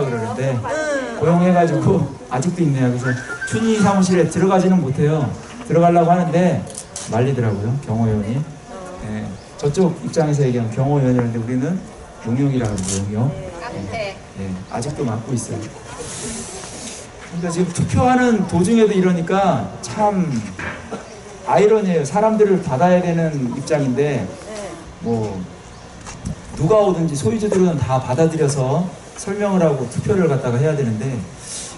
그러는데 고용해가지고 아직도 있네요. 그래서 춘희 사무실에 들어가지는 못해요. 들어가려고 하는데 말리더라고요, 경호위원이. 네, 저쪽 입장에서 얘기하면 경호위원이라는데 우리는 용역이라고 하죠, 용역. 네, 아직도 맡고 있어요. 그러니까 지금 투표하는 도중에도 이러니까 참 아이러니해요. 사람들을 받아야 되는 입장인데 뭐 누가 오든지 소유주들은 다 받아들여서 설명을 하고 투표를 갖다가 해야 되는데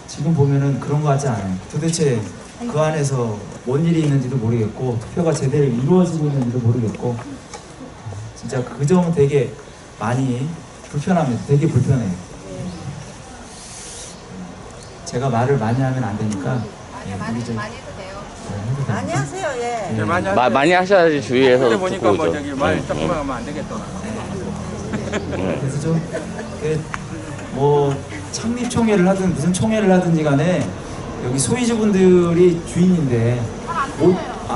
지금 보면은 그런 거 같지 않아요. 도대체 그 안에서 뭔 일이 있는지도 모르겠고 투표가 제대로 이루어지고 있는지도 모르겠고 진짜 그 점은 되게 많이 불편합니다. 되게 불편해요. 제가 말을 많이 하면 안 되니까 많이 해도 돼요. 많이 하세요, 예. 네. 많이 하셔야지 주위에서 근데 보니까 듣고 뭐 오죠. 저기 말 조금만 하면 안 되겠더라. 그래서 좀 뭐 창립 총회를 하든 무슨 총회를 하든지 간에 여기 소유주분들이 주인인데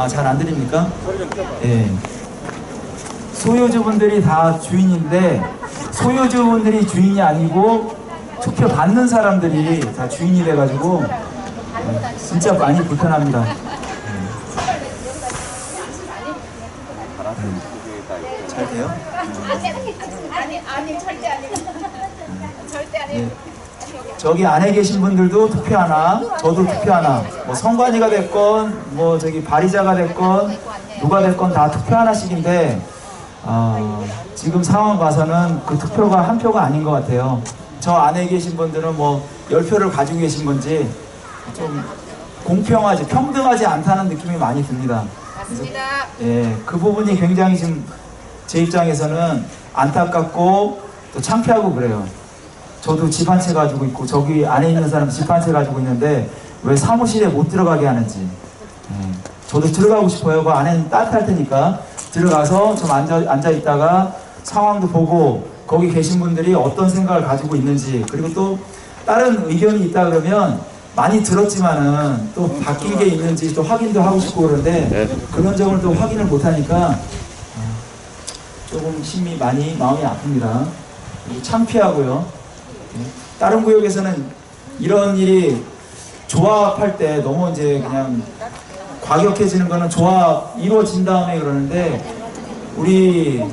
잘 안 들립니까? 예. 소유주분들이 다 주인인데 소유주분들이 주인이 아니고 투표 받는 사람들이 다 주인이 돼가지고 진짜 많이 불편합니다. 잘 돼요? 아니 절대 아니에요. 절대 아니에요. 네. 저기 안에 계신 분들도 투표 하나, 저도 투표 하나. 뭐 선관위가 됐건, 뭐 저기 발의자가 됐건, 누가 됐건 다 투표 하나씩인데 지금 상황 봐서는 그 투표가 한 표가 아닌 것 같아요. 저 안에 계신 분들은 뭐 10표를 가지고 계신 건지 좀 공평하지, 평등하지 않다는 느낌이 많이 듭니다. 맞습니다. 예, 그 부분이 굉장히 지금 제 입장에서는 안타깝고 또 창피하고 그래요. 저도 집 한 채 가지고 있고 저기 안에 있는 사람 집 한 채 가지고 있는데 왜 사무실에 못 들어가게 하는지. 예, 저도 들어가고 싶어요. 그 안에는 따뜻할 테니까 들어가서 좀 앉아 있다가 상황도 보고 거기 계신 분들이 어떤 생각을 가지고 있는지 그리고 또 다른 의견이 있다 그러면 많이 들었지만은 또 바뀐 게 있는지 또 확인도 하고 싶고 그런데 그런 점을 또 확인을 못하니까 조금 심히 많이 마음이 아픕니다. 창피하고요. 다른 구역에서는 이런 일이 조합할 때 너무 이제 그냥 과격해지는 거는 조합 이루어진 다음에 그러는데 우리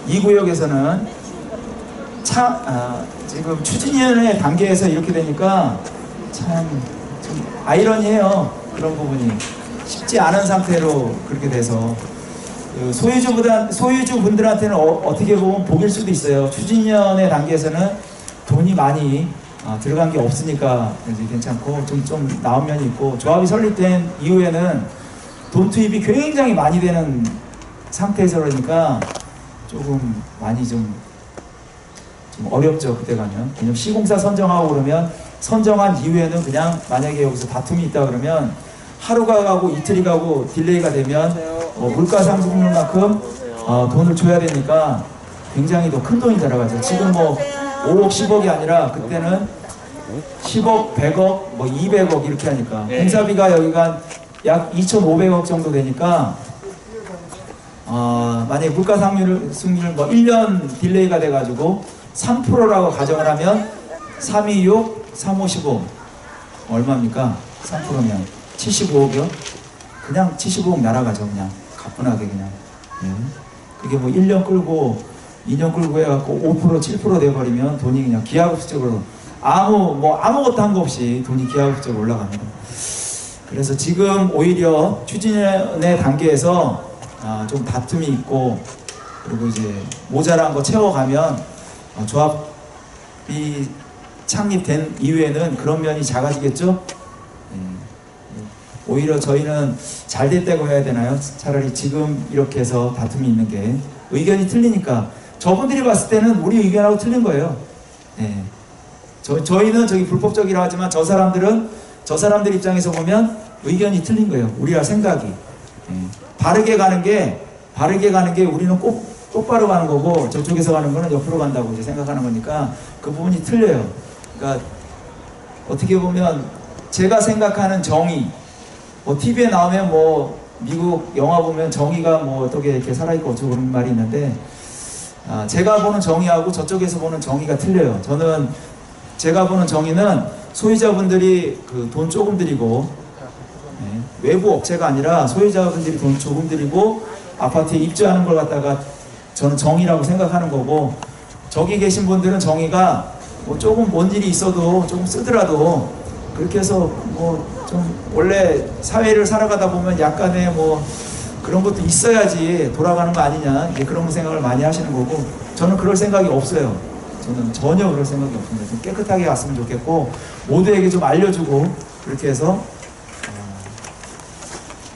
이 구역에서는 지금 추진위원회 단계에서 이렇게 되니까 참 좀 아이러니해요. 그런 부분이 쉽지 않은 상태로 그렇게 돼서 소유주분들한테는 어떻게 보면 복일 수도 있어요. 추진위원회 단계에서는 돈이 많이 들어간 게 없으니까 괜찮고 좀 나온 면이 있고 조합이 설립된 이후에는 돈 투입이 굉장히 많이 되는 상태에서 그러니까 조금 많이 좀 어렵죠. 그때 가면 왜냐면 시공사 선정하고 그러면 선정한 이후에는 그냥 만약에 여기서 다툼이 있다 그러면 하루가 가고 이틀이 가고 딜레이가 되면 물가 상승률만큼 돈을 줘야 되니까 굉장히 더 큰 돈이 들어가죠. 지금 뭐 5억 10억이 아니라 그때는 10억 100억 뭐 200억 이렇게 하니까 공사비가 여기가 약 2,500억 정도 되니까 만약에 물가 상승률 뭐 1년 딜레이가 돼가지고 3%라고 가정을 하면 326, 355 얼마입니까? 3%면 75억이요? 그냥 75억 날아가죠. 그냥 가뿐하게 그냥. 그게 뭐 1년 끌고 2년 끌고 해갖고 5% 7% 돼버리면 돈이 그냥 기하급수적으로 아무것도 한 거 없이 돈이 기하급수적으로 올라갑니다. 그래서 지금 오히려 추진위원회 단계에서 좀 다툼이 있고 그리고 이제 모자란 거 채워가면 조합이 창립된 이후에는 그런 면이 작아지겠죠? 오히려 저희는 잘 됐다고 해야 되나요? 차라리 지금 이렇게 해서 다툼이 있는 게 의견이 틀리니까 저분들이 봤을 때는 우리 의견하고 틀린 거예요. 저희는 저기 불법적이라 하지만 저 사람들 입장에서 보면 의견이 틀린 거예요. 우리와 생각이 바르게 가는 게 우리는 꼭 똑바로 가는 거고 저쪽에서 가는 거는 옆으로 간다고 이제 생각하는 거니까 그 부분이 틀려요. 그러니까 어떻게 보면 제가 생각하는 정의 TV에 나오면 뭐 미국 영화 보면 정의가 뭐 어떻게 이렇게 살아있고 어쩌고 그런 말이 있는데 제가 보는 정의하고 저쪽에서 보는 정의가 틀려요. 저는 제가 보는 정의는 소유자분들이 그 돈 조금 들이고 외부 업체가 아니라 소유자분들이 돈 조금 들이고 아파트에 입주하는 걸 갖다가 저는 정의라고 생각하는 거고, 저기 계신 분들은 정의가 뭐 조금 뭔 일이 있어도 조금 쓰더라도 그렇게 해서 뭐 좀 원래 사회를 살아가다 보면 약간의 뭐 그런 것도 있어야지 돌아가는 거 아니냐, 이제 그런 생각을 많이 하시는 거고, 저는 그럴 생각이 없어요. 저는 전혀 그럴 생각이 없습니다. 좀 깨끗하게 갔으면 좋겠고, 모두에게 좀 알려주고 그렇게 해서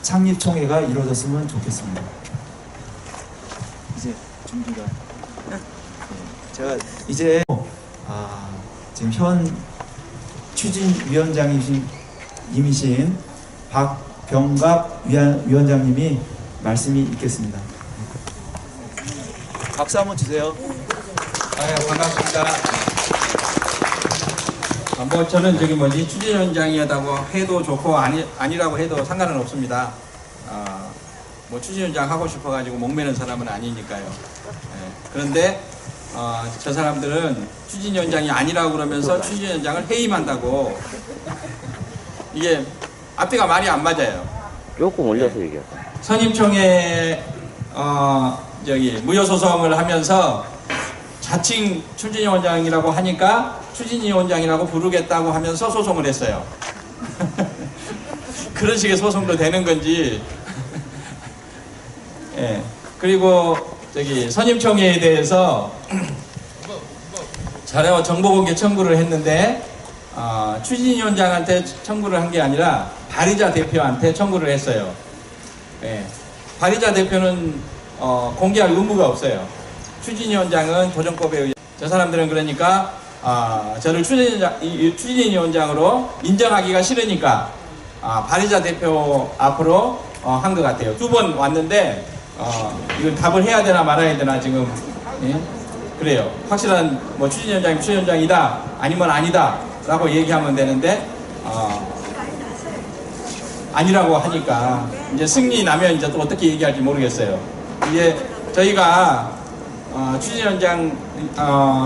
창립총회가 이루어졌으면 좋겠습니다. 이제 준비가 제가 이제 지금 현 추진위원장이신 박병갑 위원장님이 말씀이 있겠습니다. 박수 한번 주세요. 반갑습니다. 뭐 저는 저기 뭐지 추진위원장이라고 해도 좋고 아니라고 해도 상관은 없습니다. 뭐 추진위원장 하고 싶어가지고 목매는 사람은 아니니까요. 그런데 저 사람들은 추진위원장이 아니라고 그러면서 추진위원장을 해임한다고, 이게 앞뒤가 말이 안 맞아요. 조금 올려서 얘기해. 선임총회 저기 무효소송을 하면서 자칭 추진위원장이라고 하니까 추진위원장이라고 부르겠다고 하면서 소송을 했어요. 그런 식의 소송도 되는 건지. 예. 그리고 저기 선임총회에 대해서 자료 정보공개 청구를 했는데 추진위원장한테 청구를 한 게 아니라 발의자 대표한테 청구를 했어요. 예. 발의자 대표는 공개할 의무가 없어요. 추진위원장은 조정법에 의해, 저 사람들은 그러니까 저를 추진위원장으로 인정하기가 싫으니까 발의자 대표 앞으로 한 것 같아요. 2번 왔는데 이걸 답을 해야 되나 말아야 되나 지금. 예? 그래요. 확실한 뭐 추진위원장이 추진위원장이다 아니면 아니다 라고 얘기하면 되는데 아니라고 하니까 이제 승리 나면 이제 또 어떻게 얘기할지 모르겠어요. 이제 저희가 추진위원장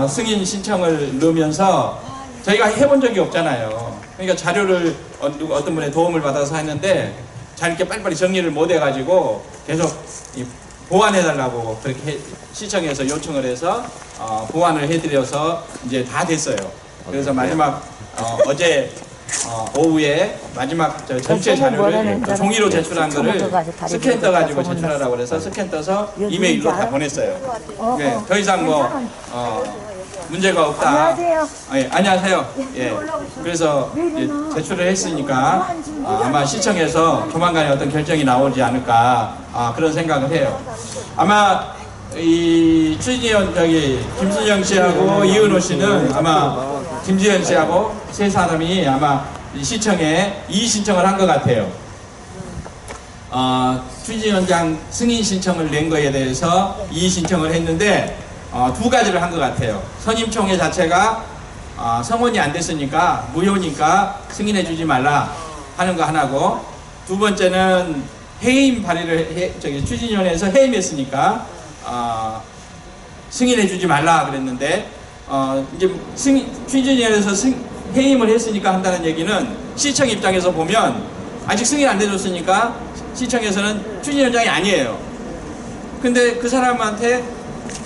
승인 신청을 넣으면서 저희가 해본 적이 없잖아요. 그러니까 자료를 어떤 분의 도움을 받아서 했는데 잘 이렇게 빨리빨리 정리를 못 해가지고 계속 보완해달라고 그렇게 시청에서 요청을 해서 보완을 해드려서 이제 다 됐어요. 그래서 마지막 어제 오후에 마지막 전체 자료를 종이로 제출한 거를 스캔 떠가지고 제출하라고 그래서 스캔 떠서 이메일로 다 보냈어요. 네, 더 이상 뭐 문제가 없다. 안녕하세요. 예, 안녕하세요. 예, 그래서 제출을 했으니까 아마 시청에서 조만간에 어떤 결정이 나오지 않을까 그런 생각을 해요. 아마 이 추진위원 김순영 씨하고 이은호 씨는 아마 김지현 씨하고 세 사람이 아마 시청에 이의 신청을 한 것 같아요. 추진위원장 승인 신청을 낸 거에 대해서 이의 신청을 했는데 2가지를 한 것 같아요. 선임총회 자체가 성원이 안 됐으니까 무효니까 승인해 주지 말라 하는 거 하나고, 2번째는 해임 발의를 추진위원회에서 해임했으니까 승인해 주지 말라 그랬는데 이제 추진위원회에서 해임을 했으니까 한다는 얘기는 시청 입장에서 보면 아직 승인 안 해줬으니까 시청에서는 추진위원장이 아니에요. 근데 그 사람한테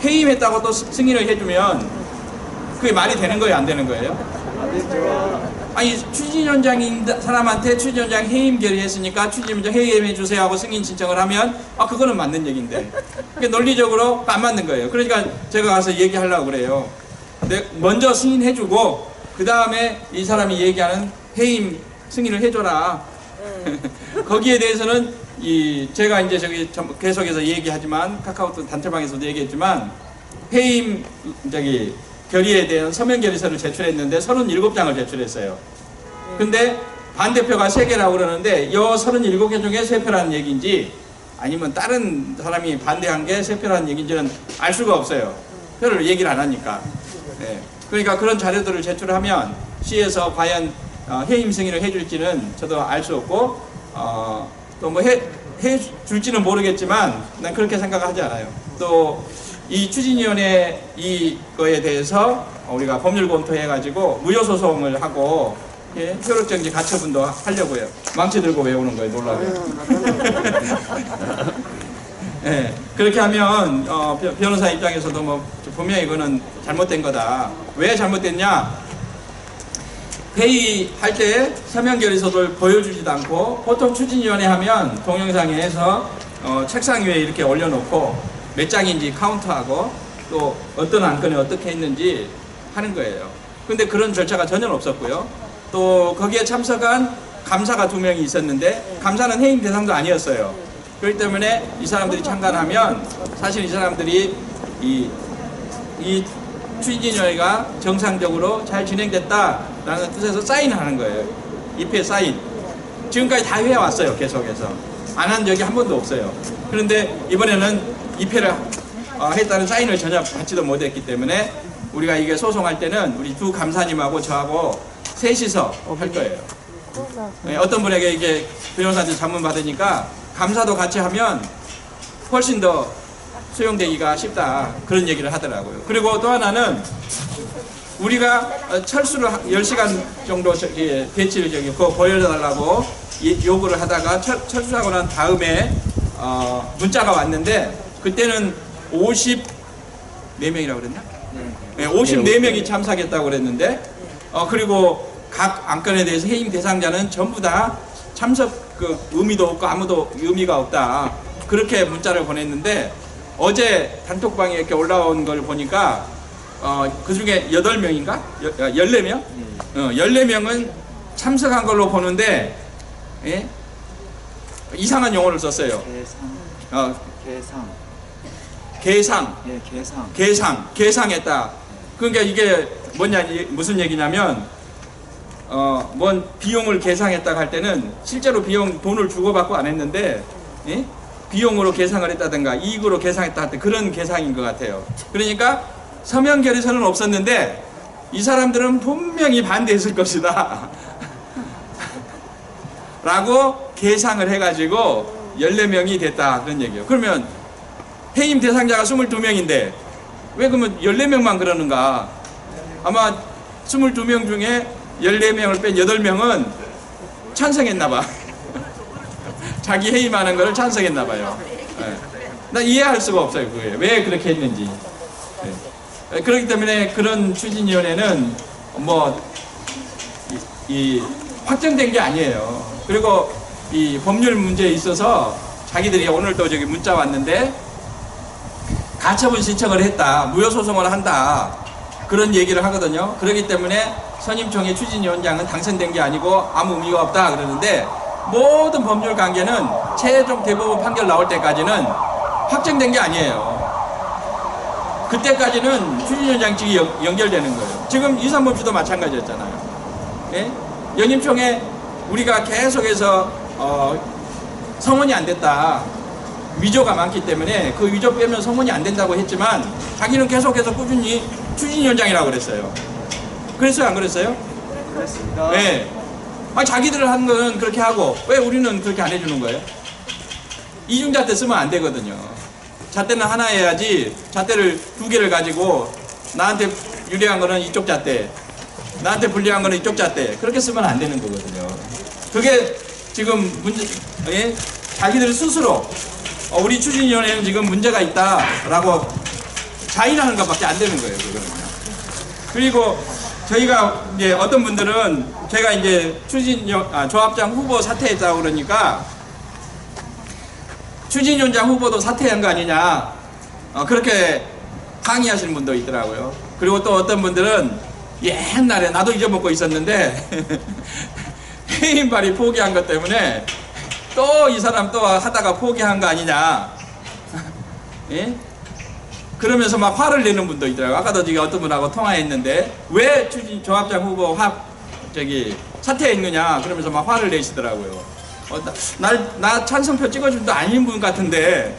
해임했다고 또 승인을 해주면 그게 말이 되는 거예요, 안 되는 거예요? 아니 추진위원장인 사람한테 추진위원장 해임 결의했으니까 추진위원장 해임해 주세요 하고 승인 신청을 하면 그거는 맞는 얘기인데 그게 논리적으로 안 맞는 거예요. 그러니까 제가 가서 얘기하려고 그래요. 근데 먼저 승인해주고 그 다음에 이 사람이 얘기하는 해임 승인을 해줘라. 거기에 대해서는 제가 이제 계속해서 얘기하지만 카카오톡 단체방에서도 얘기했지만 해임 결의에 대한 서면 결의서를 제출했는데 37장을 제출했어요. 근데 반대표가 3개라고 그러는데 이 37개 중에 3표라는 얘기인지 아니면 다른 사람이 반대한 게 3표라는 얘기인지는 알 수가 없어요. 표를 얘기를 안 하니까. 네. 그러니까 그런 자료들을 제출하면 시에서 과연 해임 승인을 해줄지는 저도 알 수 없고 또 뭐 해줄지는 모르겠지만 난 그렇게 생각하지 않아요. 또 이 추진위원회 이거에 대해서 우리가 법률 검토해가지고 무효소송을 하고 예, 효력정지 가처분도 하려고요. 망치 들고 외우는 거예요, 놀라게. 예, 그렇게 하면 변호사 입장에서도 뭐 분명히 이거는 잘못된 거다. 왜 잘못됐냐? 회의할 때 서면 결의서를 보여주지도 않고, 보통 추진위원회 하면 동영상에서 책상 위에 이렇게 올려놓고 몇 장인지 카운트하고 또 어떤 안건에 어떻게 했는지 하는 거예요. 근데 그런 절차가 전혀 없었고요. 또 거기에 참석한 감사가 2명이 있었는데 감사는 해임 대상도 아니었어요. 그렇기 때문에 이 사람들이 참관하면 사실 이 사람들이 이 추진위원회가 정상적으로 잘 진행됐다라는 뜻에서 사인하는 거예요. 입회 사인. 지금까지 다 해왔어요. 계속해서. 안 한 적이 한 번도 없어요. 그런데 이번에는 입회를 했다는 사인을 전혀 받지도 못했기 때문에 우리가 이게 소송할 때는 우리 두 감사님하고 저하고 셋이서 할 거예요. 어떤 분에게 이게 변호사한테 자문 받으니까 감사도 같이 하면 훨씬 더 수용되기가 쉽다, 그런 얘기를 하더라고요. 그리고 또 하나는 우리가 철수를 10시간 정도 배치를 그거 보여달라고 요구를 하다가 철수하고 난 다음에 문자가 왔는데 그때는 54명이라고 그랬나? 네, 54명이 참석했다고 그랬는데 그리고 각 안건에 대해서 해임 대상자는 전부 다 참석 의미도 없고 아무도 의미가 없다, 그렇게 문자를 보냈는데 어제 단톡방에 이렇게 올라온 걸 보니까 그 중에 8명인가? 14명? 14명은 참석한 걸로 보는데 예? 이상한 용어를 썼어요. 계상했다. 그러니까 이게 무슨 얘기냐면 뭔 비용을 계상했다고 할 때는 실제로 돈을 주고받고 안 했는데 예? 비용으로 계상을 했다든가 이익으로 계상했다 할 때 그런 계상인 것 같아요. 그러니까 서면 결의서는 없었는데 이 사람들은 분명히 반대했을 것이다 라고 계상을 해가지고 14명이 됐다, 그런 얘기예요. 그러면 해임 대상자가 22명인데 왜 그러면 14명만 그러는가? 아마 22명 중에 14명을 뺀 8명은 찬성했나봐. 자기 해임하는 거를 찬성했나봐요. 네. 나 이해할 수가 없어요, 그게. 왜 그렇게 했는지. 네. 그렇기 때문에 그런 추진위원회는 확정된 게 아니에요. 그리고 이 법률 문제에 있어서 자기들이 오늘 또 저기 문자 왔는데 가처분 신청을 했다, 무효소송을 한다, 그런 얘기를 하거든요. 그렇기 때문에 선임총회 추진위원장은 당선된 게 아니고 아무 의미가 없다 그러는데, 모든 법률 관계는 최종 대법원 판결 나올 때까지는 확정된 게 아니에요. 그때까지는 추진위원장직이 연결되는 거예요. 지금 이산범 씨도 마찬가지였잖아요. 예? 연임총회 우리가 계속해서 성원이 안 됐다, 위조가 많기 때문에 그 위조 빼면 성원이 안 된다고 했지만 자기는 계속해서 꾸준히 추진위원장이라고 그랬어요. 그랬어요, 안 그랬어요? 그랬습니다. 네. 자기들 하는 거는 그렇게 하고 왜 우리는 그렇게 안 해주는 거예요? 이중잣대 쓰면 안 되거든요. 잣대는 하나 해야지, 잣대를 2개를 가지고 나한테 유리한 거는 이쪽 잣대, 나한테 불리한 거는 이쪽 잣대, 그렇게 쓰면 안 되는 거거든요. 그게 지금 예? 자기들 스스로 우리 추진위원회는 지금 문제가 있다라고 자인하는 것밖에 안 되는 거예요, 그거는요. 그리고 저희가 이제 어떤 분들은 제가 이제 조합장 후보 사퇴했다고 그러니까 추진위원장 후보도 사퇴한 거 아니냐, 그렇게 항의하시는 분도 있더라고요. 그리고 또 어떤 분들은 옛날에 나도 잊어먹고 있었는데 해임발이 포기한 것 때문에 또 이 사람 또 하다가 포기한 거 아니냐, 예? 그러면서 막 화를 내는 분도 있더라고요. 아까도 지금 어떤 분하고 통화했는데 왜 조합장 후보 사퇴했느냐 그러면서 막 화를 내시더라고요. 나 찬성표 찍어준도 아닌 분 같은데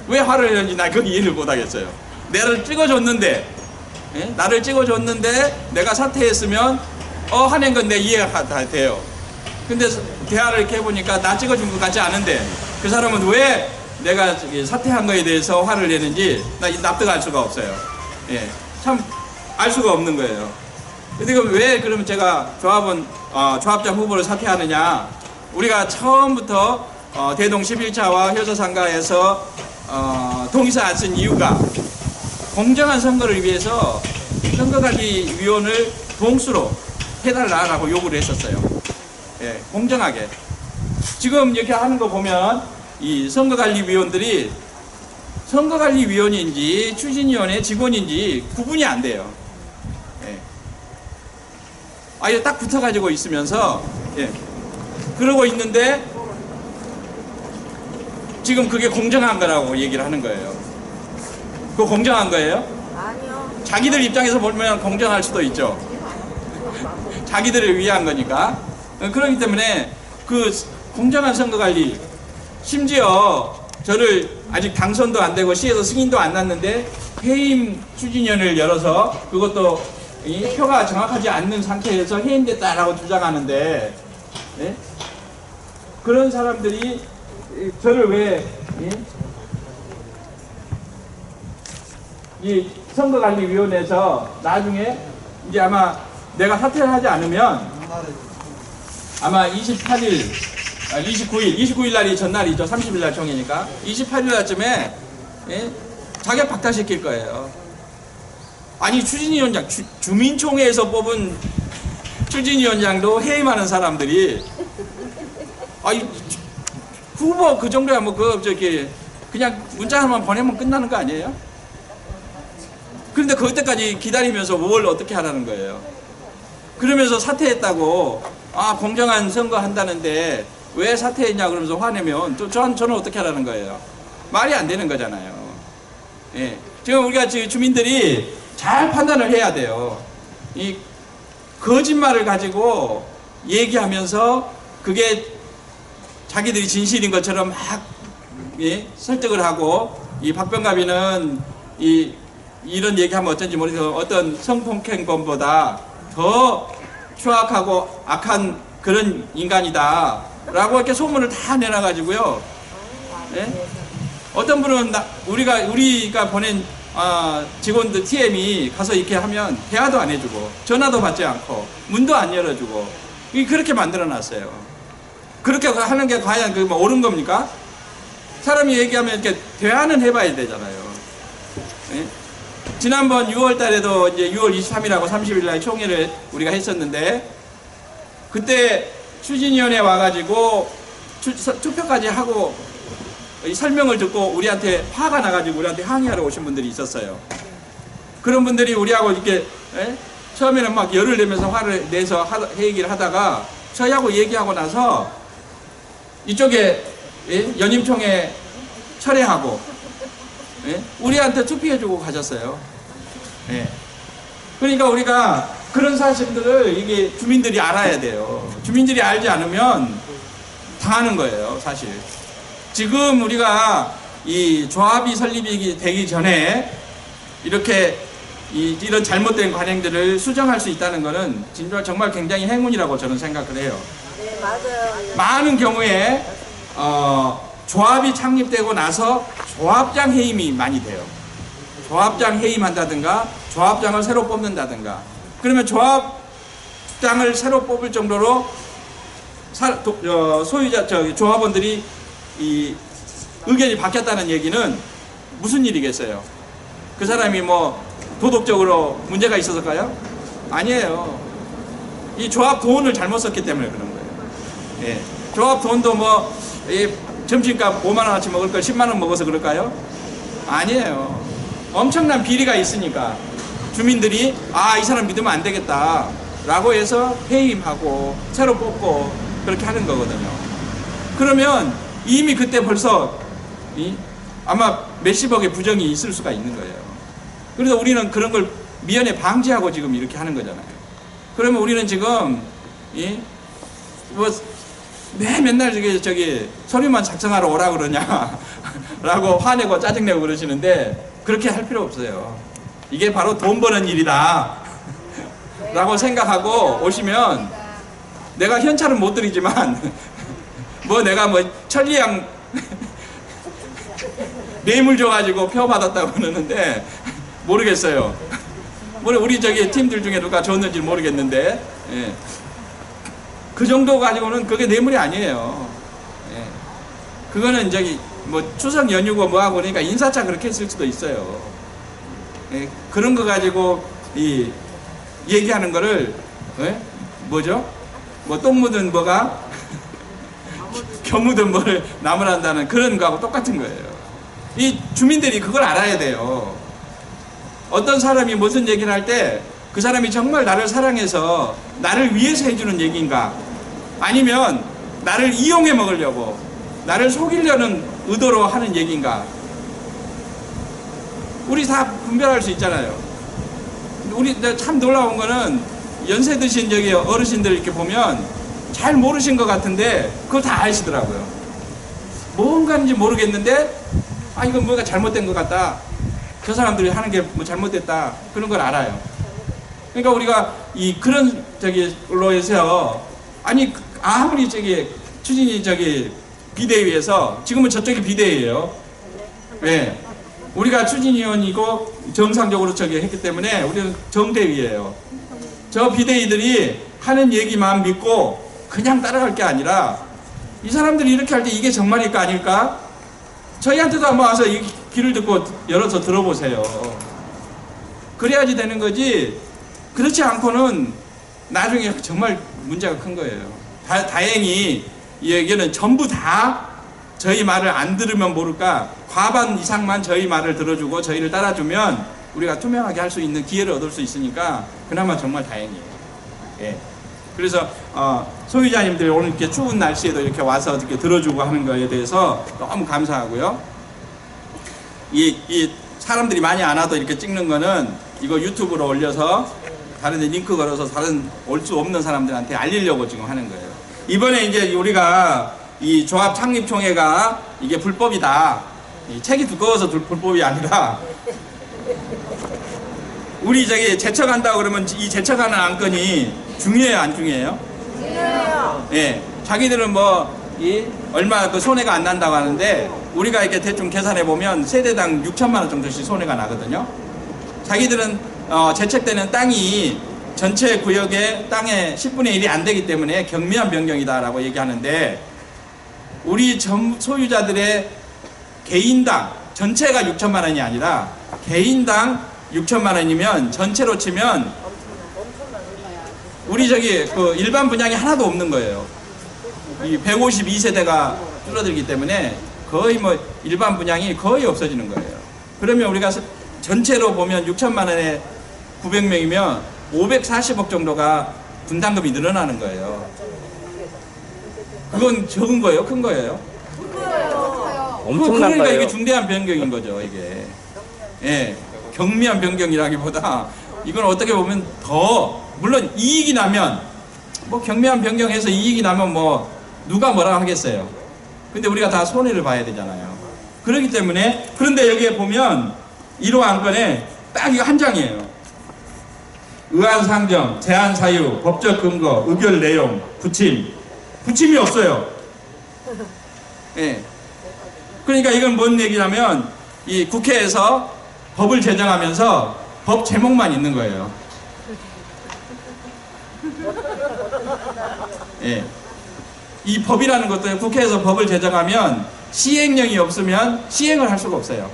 왜 화를 내는지 나 그거 이해를 못하겠어요. 나를 찍어줬는데, 예? 나를 찍어줬는데 내가 사퇴했으면 화낸 건 내 이해가 다 돼요. 근데 대화를 이렇게 해보니까 나 찍어준 것 같지 않은데 그 사람은 왜 내가 저기 사퇴한 거에 대해서 화를 내는지 나 납득할 수가 없어요. 예, 참 알 수가 없는 거예요. 근데 왜 그러면 제가 조합장 후보를 사퇴하느냐? 우리가 처음부터 대동 11차와 효소상가에서 동의서 안 쓴 이유가 공정한 선거를 위해서 선거관리위원을 동수로 해달라라고 요구를 했었어요. 예, 공정하게. 지금 이렇게 하는 거 보면 이 선거관리위원들이 선거관리위원인지 추진위원회 직원인지 구분이 안 돼요. 예. 아예 딱 붙어가지고 있으면서 예. 그러고 있는데 지금 그게 공정한 거라고 얘기를 하는 거예요. 그거 공정한 거예요? 아니요. 자기들 입장에서 보면 공정할 수도 있죠. 자기들을 위한 거니까. 그렇기 때문에 그 공정한 선거관리, 심지어 저를 아직 당선도 안 되고 시에서 승인도 안 났는데 해임 추진위원회를 열어서 그것도 이 표가 정확하지 않는 상태에서 해임됐다라고 주장하는데 예? 그런 사람들이 저를 왜 이 선거관리위원회에서 나중에 이제 아마 내가 사퇴를 하지 않으면 아마 29일 날이 전날이죠. 30일 날 총회니까 28일 날쯤에 예? 자격 박탈시킬 거예요. 아니 추진위원장 주민총회에서 뽑은 추진위원장도 해임하는 사람들이 아니 후보 그 정도야 뭐 그냥 문자 하나만 보내면 끝나는 거 아니에요? 그런데 그때까지 기다리면서 뭘 어떻게 하라는 거예요? 그러면서 사퇴했다고 공정한 선거 한다는데 왜 사퇴했냐 그러면서 화내면 저는 어떻게 하라는 거예요? 말이 안 되는 거잖아요. 예. 지금 우리가 지금 주민들이 잘 판단을 해야 돼요. 이 거짓말을 가지고 얘기하면서 그게 자기들이 진실인 것처럼 막 설득을 하고 이 박병갑이는 이런 얘기하면 어쩐지 모르겠어요. 어떤 성폭행범보다 더 추악하고 악한 그런 인간이다 라고 이렇게 소문을 다 내놔가지고요. 예? 어떤 분은 우리가 보낸 직원들 TM이 가서 이렇게 하면 대화도 안 해주고 전화도 받지 않고 문도 안 열어주고 그렇게 만들어놨어요. 그렇게 하는 게 과연 뭐 옳은 겁니까? 사람이 얘기하면 이렇게 대화는 해봐야 되잖아요. 예? 지난번 6월 달에도 이제 6월 23일하고 30일 날 총회를 우리가 했었는데 그때 추진위원회 와가지고 투표까지 하고 설명을 듣고 우리한테 화가 나가지고 우리한테 항의하러 오신 분들이 있었어요. 그런 분들이 우리하고 이렇게 처음에는 막 열을 내면서 화를 내서 얘기를 하다가 저희하고 얘기하고 나서 이쪽에 연임총회 철회하고 우리한테 투표해주고 가셨어요. 그러니까 우리가 그런 사실들을 이게 주민들이 알아야 돼요. 주민들이 알지 않으면 당하는 거예요, 사실. 지금 우리가 이 조합이 설립이 되기 전에 이렇게 이런 잘못된 관행들을 수정할 수 있다는 것은 진짜 정말 굉장히 행운이라고 저는 생각을 해요. 네, 맞아요. 많은 경우에 조합이 창립되고 나서 조합장 해임이 많이 돼요. 조합장 해임한다든가 조합장을 새로 뽑는다든가 그러면 조합장을 새로 뽑을 정도로 소유자 조합원들이 이 의견이 바뀌었다는 얘기는 무슨 일이겠어요? 그 사람이 뭐 도덕적으로 문제가 있었을까요? 아니에요. 이 조합 돈을 잘못 썼기 때문에 그런 거예요. 예. 조합 돈도 뭐 점심값 5만 원어치 먹을 걸 10만 원 먹어서 그럴까요? 아니에요. 엄청난 비리가 있으니까 주민들이 이 사람 믿으면 안 되겠다 라고 해서 해임하고 새로 뽑고 그렇게 하는 거거든요. 그러면 이미 그때 벌써 아마 몇십억의 부정이 있을 수가 있는 거예요. 그래서 우리는 그런 걸 미연에 방지하고 지금 이렇게 하는 거잖아요. 그러면 우리는 지금 맨날 저기 서류만 작성하러 오라 그러냐 라고 화내고 짜증내고 그러시는데 그렇게 할 필요 없어요. 이게 바로 돈 버는 일이다 라고 생각하고 오시면 내가 현찰은 못 드리지만 내가 천리양 뇌물 줘가지고 표 받았다고 그러는데 모르겠어요. 우리 저기 팀들 중에 누가 줬는지 모르겠는데 예. 그 정도 가지고는 그게 뇌물이 아니에요. 예. 그거는 저기 뭐 추석 연휴고 뭐하고 그러니까 인사차 그렇게 했을 수도 있어요. 예. 그런 거 가지고 이 얘기하는 거를 예? 뭐죠? 뭐 똥 묻은 뭐가 겨 묻은 뭐를 나무란다는 그런 거하고 똑같은 거예요. 이 주민들이 그걸 알아야 돼요. 어떤 사람이 무슨 얘기를 할 때 그 사람이 정말 나를 사랑해서 나를 위해서 해주는 얘기인가, 아니면 나를 이용해 먹으려고 나를 속이려는 의도로 하는 얘기인가, 우리 다 분별할 수 있잖아요. 우리 참 놀라운 거는 연세 드신 저기 어르신들 이렇게 보면 잘 모르신 것 같은데 그걸 다 아시더라고요. 뭔가인지 모르겠는데 아 이건 뭔가 잘못된 것 같다, 저 사람들이 하는 게 뭐 잘못됐다, 그런 걸 알아요. 그러니까 우리가 이 그런 저기로 해서 아니 아무리 저기 추진이 저기 비대위에서 지금은 저쪽이 비대위예요. 왜? 우리가 추진위원이고 정상적으로 저기 했기 때문에 우리는 정대위예요. 저 비대위들이 하는 얘기만 믿고 그냥 따라갈 게 아니라 이 사람들이 이렇게 할 때 이게 정말일까 아닐까? 저희한테도 한번 와서 이 귀를 듣고 열어서 들어보세요. 그래야지 되는 거지. 그렇지 않고는 나중에 정말 문제가 큰 거예요. 다행히 이 얘기는 전부 다 저희 말을 안 들으면 모를까 과반 이상만 저희 말을 들어주고 저희를 따라주면 우리가 투명하게 할 수 있는 기회를 얻을 수 있으니까 그나마 정말 다행이에요. 예. 그래서 소유자님들이 오늘 이렇게 추운 날씨에도 이렇게 와서 이렇게 들어주고 하는 거에 대해서 너무 감사하고요. 이 사람들이 많이 안 와도 이렇게 찍는 거는 이거 유튜브로 올려서 다른 데 링크 걸어서 다른 올 수 없는 사람들한테 알리려고 지금 하는 거예요. 이번에 이제 우리가 이 조합 창립총회가 이게 불법이다, 이 책이 두꺼워서 불법이 아니라 우리 저기 제척한다고 그러면 이 제척하는 안건이 중요해요, 안 중요해요? 중요해요. 예, 자기들은 뭐 얼마 그 손해가 안 난다고 하는데 우리가 이렇게 대충 계산해 보면 세대당 6천만 원 정도씩 손해가 나거든요. 자기들은 제척되는 땅이 전체 구역의 땅의 10분의 1이 안 되기 때문에 경미한 변경이다라고 얘기하는데 우리 소유자들의 개인당 전체가 6천만 원이 아니라 개인당 6천만 원이면 전체로 치면 우리 저기 그 일반 분양이 하나도 없는 거예요. 이 152세대가 줄어들기 때문에 거의 뭐 일반 분양이 거의 없어지는 거예요. 그러면 우리가 전체로 보면 6천만 원에 900명이면 540억 정도가 분담금이 늘어나는 거예요. 그건 적은 거예요? 큰 거예요? 엄청난 그러니까 거예요. 이게 중대한 변경인 거죠, 이게. 예, 경미한 변경이라기보다 이건 어떻게 보면 더, 물론 이익이 나면 뭐 경미한 변경해서 이익이 나면 뭐 누가 뭐라 하겠어요. 근데 우리가 다 손해를 봐야 되잖아요. 그렇기 때문에, 그런데 여기에 보면 1호 안건에 딱 이거 한 장이에요. 의안 상정, 제한 사유, 법적 근거, 의결 내용, 부침이 없어요. 예. 그러니까 이건 뭔 얘기냐면 이 국회에서 법을 제정하면서 법 제목만 있는 거예요. 예. 이 법이라는 것도 국회에서 법을 제정하면 시행령이 없으면 시행을 할 수가 없어요.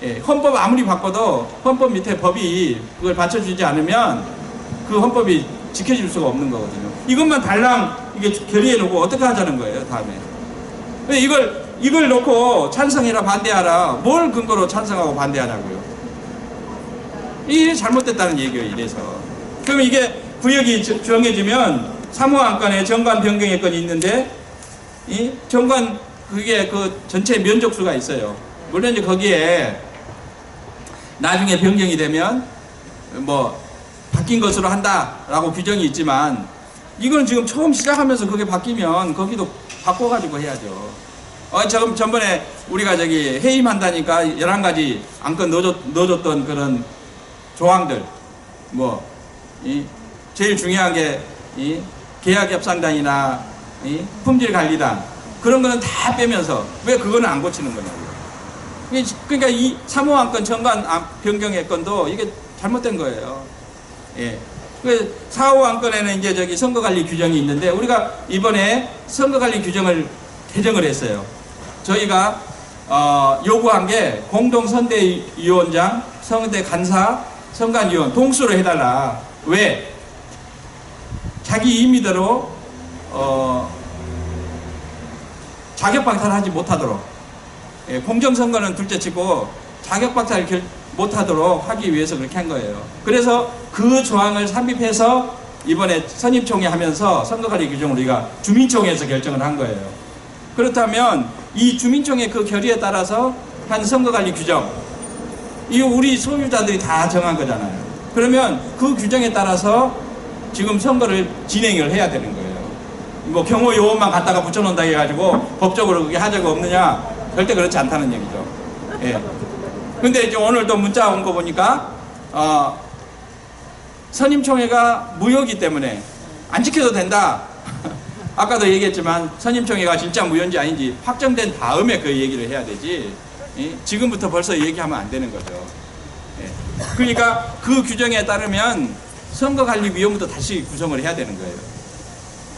예, 헌법 아무리 바꿔도 헌법 밑에 법이 그걸 받쳐주지 않으면 그 헌법이 지켜질 수가 없는 거거든요. 이것만 달랑 이게 결의해 놓고 어떻게 하자는 거예요, 다음에. 이걸 놓고 찬성해라 반대하라, 뭘 근거로 찬성하고 반대하냐고요. 이게 잘못됐다는 얘기예요, 이래서. 그러면 이게 구역이 정해지면 3호 안건에 정관 변경의 건이 있는데 이 정관 그게 그 전체 면적수가 있어요. 물론 이제 거기에 나중에 변경이 되면 뭐 바뀐 것으로 한다라고 규정이 있지만 이건 지금 처음 시작하면서 그게 바뀌면 거기도 바꿔가지고 해야죠. 전번에 우리가 저기 해임한다니까 11가지 안건 넣어줬던 그런 조항들, 뭐 제일 중요한 게 계약협상단이나 품질관리단, 그런 거는 다 빼면서 왜 그거는 안 고치는 거냐고요. 그러니까 이 사무안건 정관 변경의 건도 이게 잘못된 거예요. 예. 그 사후안건에는 이제 저기 선거관리 규정이 있는데 우리가 이번에 선거관리 규정을 개정을 했어요. 저희가 요구한 게 공동선대위원장, 선대 간사, 선관위원 동수로 해달라. 왜? 자기 임의대로 자격방탈하지 못하도록, 예, 공정선거는 둘째치고 자격방탈 못하도록 하기 위해서 그렇게 한 거예요. 그래서 그 조항을 삽입해서 이번에 선임총회 하면서 선거관리 규정을 우리가 주민총회에서 결정을 한 거예요. 그렇다면 이 주민총회 그 결의에 따라서 한 선거관리 규정, 이거 우리 소유자들이 다 정한 거잖아요. 그러면 그 규정에 따라서 지금 선거를 진행을 해야 되는 거예요. 뭐 경호 요원만 갖다가 붙여놓는다 해가지고 법적으로 그게 하자가 없느냐? 절대 그렇지 않다는 얘기죠. 예. 근데 이제 오늘 또 문자 온 거 보니까 선임총회가 무효이기 때문에 안 지켜도 된다. 아까도 얘기했지만 선임총회가 진짜 무효인지 아닌지 확정된 다음에 그 얘기를 해야 되지. 예? 지금부터 벌써 얘기하면 안 되는 거죠. 예. 그러니까 그 규정에 따르면 선거관리위원부터 다시 구성을 해야 되는 거예요.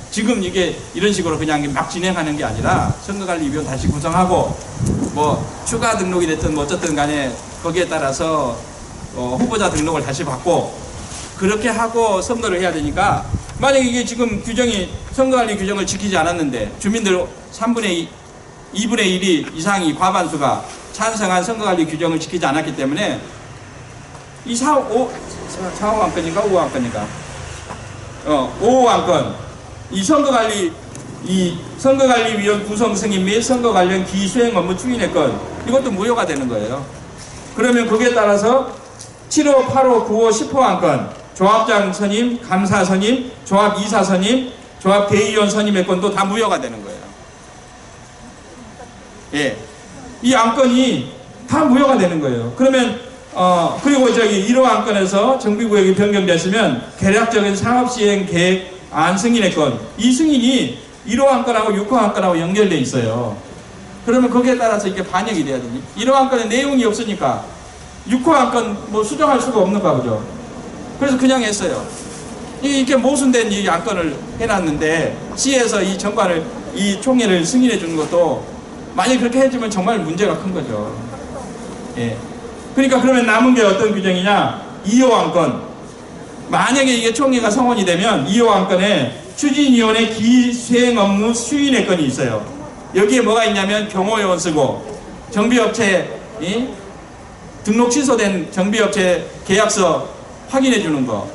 지금 이게 이런 식으로 그냥 막 진행하는 게 아니라 선거관리위원 다시 구성하고 뭐 추가 등록이 됐든 뭐 어쨌든 간에 거기에 따라서 후보자 등록을 다시 받고 그렇게 하고 선거를 해야 되니까 만약에 이게 지금 규정이 선거관리 규정을 지키지 않았는데 주민들 2분의 1이 이상이 과반수가 찬성한 선거관리 규정을 지키지 않았기 때문에 이 4호 안건인가 5호 안건인가 5호 안건 이 선거관리위원 구성 승인 및 선거 관련 기수행 업무 추진의 건 이것도 무효가 되는 거예요. 그러면 거기에 따라서 7호, 8호, 9호, 10호 안건 조합장 선임, 감사 선임, 조합 이사 선임, 조합 대의원 선임의 건도 다 무효가 되는 거예요. 예, 이 안건이 다 무효가 되는 거예요. 그러면 그리고 저기 1호 안건에서 정비구역이 변경됐으면 계략적인 사업시행 계획 안 승인의 건, 이 승인이 1호 안건하고 6호 안건하고 연결돼 있어요. 그러면 거기에 따라서 이게 반영이 돼야 되니 1호 안건에 내용이 없으니까 6호 안건 뭐 수정할 수가 없는가 보죠. 그래서 그냥 했어요. 이렇게 모순된 이 안건을 해놨는데 시에서 이 정관을 이 총회를 승인해 주는 것도 만약 그렇게 해주면 정말 문제가 큰 거죠. 예. 그러니까 그러면 남은 게 어떤 규정이냐? 2호 안건. 만약에 이게 총회가 성원이 되면 2호 안건에 추진위원회 기수행 업무 수인의 건이 있어요. 여기에 뭐가 있냐면 경호요원 쓰고 정비업체 등록 취소된 정비업체 계약서 확인해 주는 거.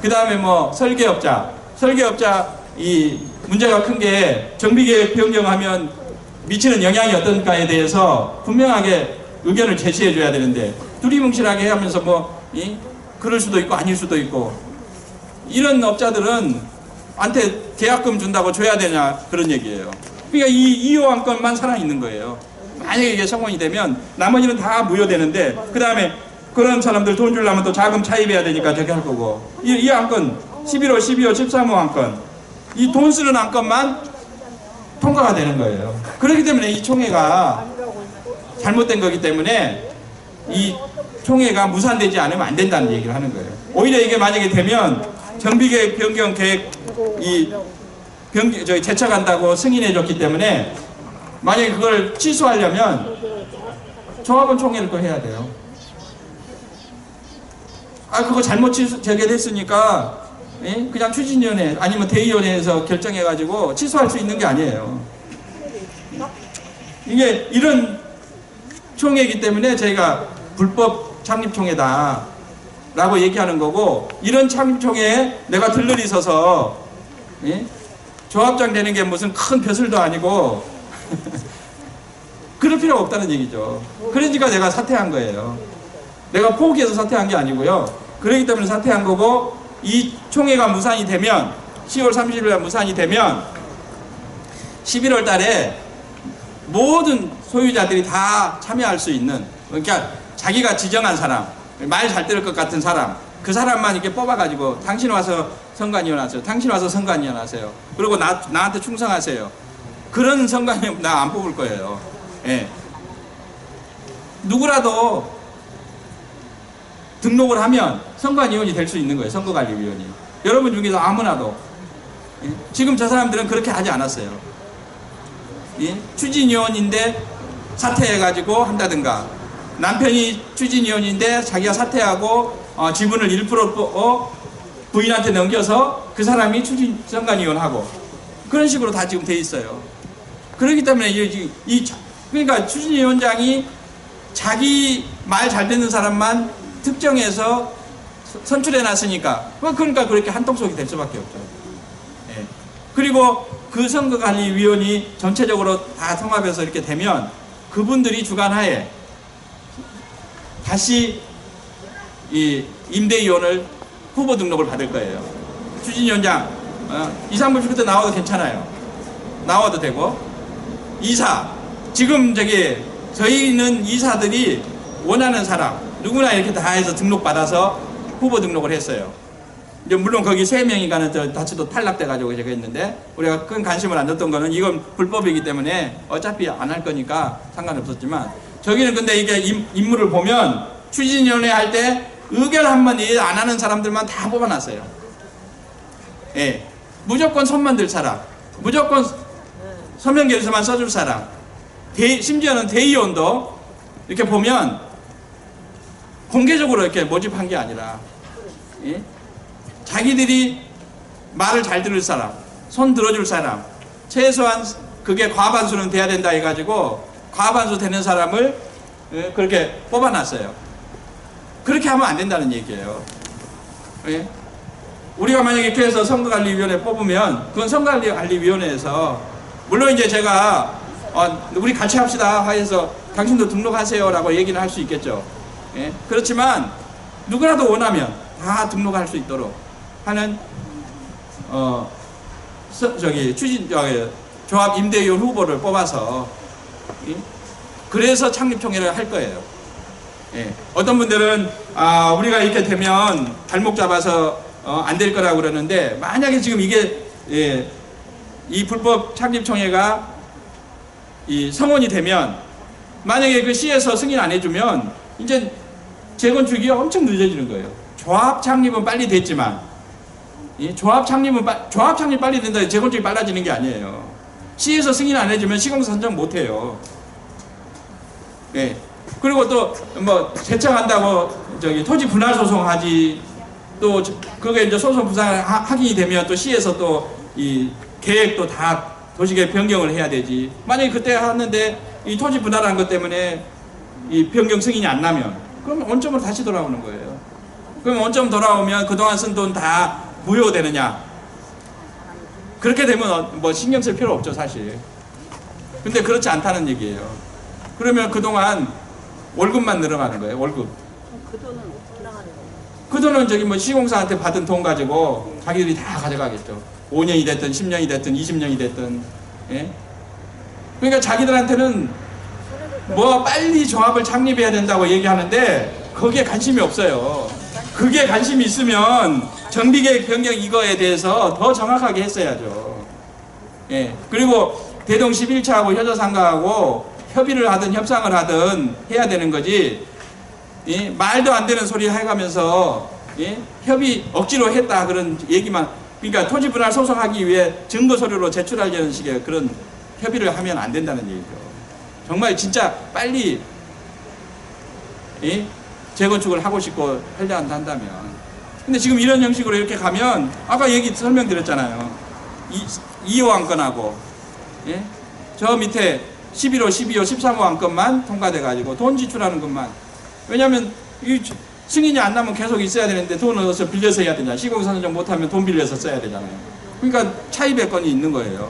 그 다음에 뭐 설계업자 이 문제가 큰 게 정비계획 변경하면 미치는 영향이 어떤가에 대해서 분명하게 의견을 제시해 줘야 되는데 두리뭉실하게 하면서 뭐 그럴 수도 있고 아닐 수도 있고 이런 업자들은 한테 계약금 준다고 줘야 되냐 그런 얘기예요. 그러니까 이 2호 안건만 살아있는 거예요. 만약에 이게 성공이 되면 나머지는 다 무효되는데 그 다음에 그런 사람들 돈 주려면 또 자금 차입해야 되니까 저렇게 할 거고 이 안건 11호, 12호, 13호 안건 이 돈 쓰는 안건만 통과가 되는 거예요. 그렇기 때문에 이 총회가 잘못된 거기 때문에 이 총회가 무산되지 않으면 안 된다는 얘기를 하는 거예요. 오히려 이게 만약에 되면 정비계획 변경 계획 제쳐간다고 승인해 줬기 때문에 만약에 그걸 취소하려면 조합원 총회를 또 해야 돼요. 그거 잘못 재개됐으니까 그냥 추진위원회 아니면 대의원회에서 결정해가지고 취소할 수 있는 게 아니에요. 이게 이런 총회이기 때문에 저희가 불법 창립총회다 라고 얘기하는 거고 이런 창립총회에 내가 들러리 서서 조합장 되는 게 무슨 큰 벼슬도 아니고 그럴 필요가 없다는 얘기죠. 그러니까 내가 사퇴한 거예요. 내가 포기해서 사퇴한 게 아니고요. 그렇기 때문에 사퇴한 거고 이 총회가 무산이 되면 10월 30일 날 무산이 되면 11월 달에 모든 소유자들이 다 참여할 수 있는 그러니까 자기가 지정한 사람 말 잘 들을 것 같은 사람 그 사람만 이렇게 뽑아가지고 당신 와서 선관위원 하세요. 당신 와서 선관위원 하세요. 그리고 나한테 충성하세요. 그런 선관위원 나 안 뽑을 거예요. 예. 누구라도 등록을 하면 선관위원이 될 수 있는 거예요. 선거관리위원이. 여러분 중에서 아무나도. 예? 지금 저 사람들은 그렇게 하지 않았어요. 예? 추진위원인데 사퇴해가지고 한다든가, 남편이 추진위원인데 자기가 사퇴하고 지분을 1% 부인한테 넘겨서 그 사람이 선관위원하고, 그런 식으로 다 지금 돼 있어요. 그렇기 때문에 그러니까 추진위원장이 자기 말 잘 듣는 사람만 특정해서 선출해 놨으니까, 그러니까 그렇게 한통속이 될 수밖에 없죠. 예. 그리고 그 선거관리위원이 전체적으로 다 통합해서 이렇게 되면 그분들이 주관하에 다시 이 임대위원을 후보 등록을 받을 거예요. 추진위원장 2, 3분씩 때 나와도 괜찮아요. 나와도 되고, 이사, 지금 저희는 이사들이 원하는 사람 누구나 이렇게 다 해서 등록받아서 후보 등록을 했어요. 이제 물론 거기 3명인가는 다시 또 탈락돼가지고 제가 했는데, 우리가 큰 관심을 안 줬던 거는 이건 불법이기 때문에 어차피 안 할 거니까 상관없었지만, 저기는 근데 이게 인물을 보면 추진위원회 할 때 의결 한번 안 하는 사람들만 다 뽑아놨어요. 예. 무조건 손만 들 사람, 무조건 서명결서만 써줄 사람, 심지어는 대의원도 이렇게 보면 공개적으로 이렇게 모집한 게 아니라, 예? 자기들이 말을 잘 들을 사람, 손 들어줄 사람, 최소한 그게 과반수는 돼야 된다 해가지고 과반수 되는 사람을 그렇게 뽑아놨어요. 그렇게 하면 안 된다는 얘기예요. 예? 우리가 만약에 이렇게 해서 선거관리위원회 뽑으면 그건 선거관리위원회에서, 물론 이제 제가 우리 같이 합시다 해서 당신도 등록하세요 라고 얘기는 할 수 있겠죠. 예? 그렇지만 누구라도 원하면 다 등록할 수 있도록 하는 조합 임대위원 후보를 뽑아서, 예? 그래서 창립총회를 할 거예요. 예. 어떤 분들은 우리가 이렇게 되면 발목 잡아서 안 될 거라고 그러는데, 만약에 지금 이게 이 불법 창립총회가 성원이 되면, 만약에 그 시에서 승인 안 해주면 이제 재건축이 엄청 늦어지는 거예요. 조합 창립은 빨리 됐지만, 조합 창립 빨리 된다, 재건축이 빨라지는 게 아니에요. 시에서 승인 안 해주면 시공사 선정 못 해요. 예. 그리고 또 뭐 제청한다고 토지 분할 소송하지, 또 그게 이제 소송 부상하기 되면 또 시에서 또 이 계획도 다 도시계획 변경을 해야 되지. 만약에 그때 하는데 이 토지 분할한 것 때문에 이 변경 승인이 안 나면, 그러면 원점으로 다시 돌아오는 거예요. 그럼 원점 돌아오면 그동안 쓴 돈 다 무효되느냐? 그렇게 되면 뭐 신경 쓸 필요 없죠, 사실. 근데 그렇지 않다는 얘기예요. 그러면 그동안 월급만 늘어가는 거예요, 월급. 그 돈은 올라가는 거예요. 그 돈은 뭐 시공사한테 받은 돈 가지고 자기들이 다 가져가겠죠. 5년이 됐든 10년이 됐든 20년이 됐든. 예? 그러니까 자기들한테는 뭐 빨리 조합을 창립해야 된다고 얘기하는데 거기에 관심이 없어요. 그게 관심이 있으면 정비계획 변경 이거에 대해서 더 정확하게 했어야죠. 예. 그리고 대동 11차하고 효자상가하고 협의를 하든 협상을 하든 해야 되는 거지, 예? 말도 안 되는 소리 해가면서, 예? 협의 억지로 했다 그런 얘기만, 그러니까 토지 분할 소송하기 위해 증거 서류로 제출하려는 식의 그런 협의를 하면 안 된다는 얘기죠. 정말 진짜 빨리, 예? 재건축을 하고 싶고 하려 한다면. 근데 지금 이런 형식으로 이렇게 가면, 아까 설명드렸잖아요. 2호 안건하고, 예? 저 밑에 11호, 12호, 13호 안건만 통과돼가지고 돈 지출하는 것만. 왜냐면 이 승인이 안 나면 계속 있어야 되는데 돈을 어디서 빌려서 해야 되잖아요. 시공사 선정 못하면 돈 빌려서 써야 되잖아요. 그러니까 차입의 건이 있는 거예요.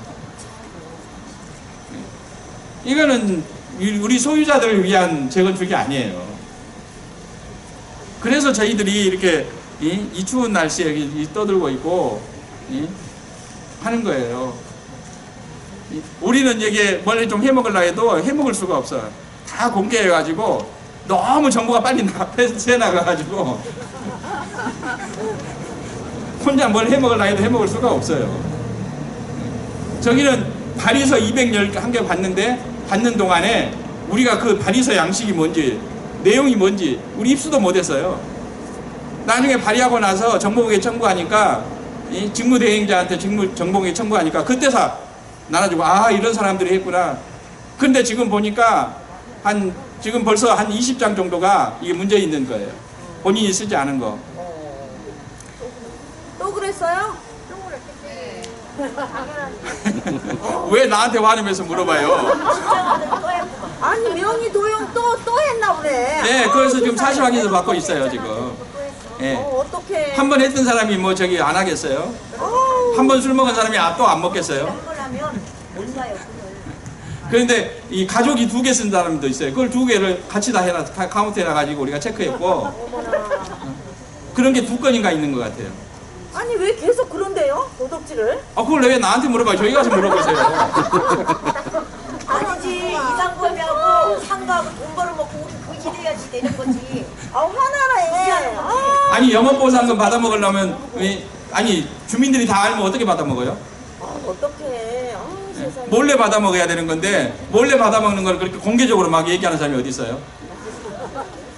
이거는 우리 소유자들을 위한 재건축이 아니에요. 그래서 저희들이 이렇게 이 추운 날씨에 떠들고 있고 하는 거예요. 우리는 이게 뭘 좀 해먹으려고 해도 해먹을 수가 없어요. 다 공개해가지고 너무 정보가 빨리 새나가가지고 혼자 뭘 해먹으려고 해도 해먹을 수가 없어요. 저기는 발의서 211개 받는 동안에 우리가 그 발의서 양식이 뭔지 내용이 뭔지 우리 입수도 못했어요. 나중에 발의하고 나서 정보국에 청구하니까 이 직무대행자한테 정보국에 청구하니까 그때서 나눠주고 아 이런 사람들이 했구나. 근데 지금 보니까 지금 벌써 한 20장 정도가 이게 문제 있는 거예요. 본인이 쓰지 않은 거. 또 그랬어요? 왜 나한테 화내면서 물어봐요? 아니 명의 도용 또 했나 보네. 네, 그래서 지금 사실 확인서 받고 있어요 지금. 예. 어떻게? 한 번 했던 사람이 뭐 저기 안 하겠어요? 한 번 술 먹은 사람이 또 안 먹겠어요? 하면 몰라요. 그런데 이 가족이 2개 쓴 사람도 있어요. 그걸 2개를 같이 다 카운트해놔 가지고 우리가 체크했고 그런 게 2건인가 있는 것 같아요. 아니 왜 계속 그런데요? 도덕질을? 그걸 왜 나한테 물어봐요? 저기 가서 물어보세요. 아니지 이상범이하고 상가하고 돈 벌어먹고 우리 부실해야지 되는 거지. 화나네. 아니 영업보상금 받아먹으려면 아니 주민들이 다 알면 어떻게 받아먹어요? 어떡해. 세상에. 몰래 받아먹어야 되는 건데 몰래 받아먹는 걸 그렇게 공개적으로 막 얘기하는 사람이 어디 있어요?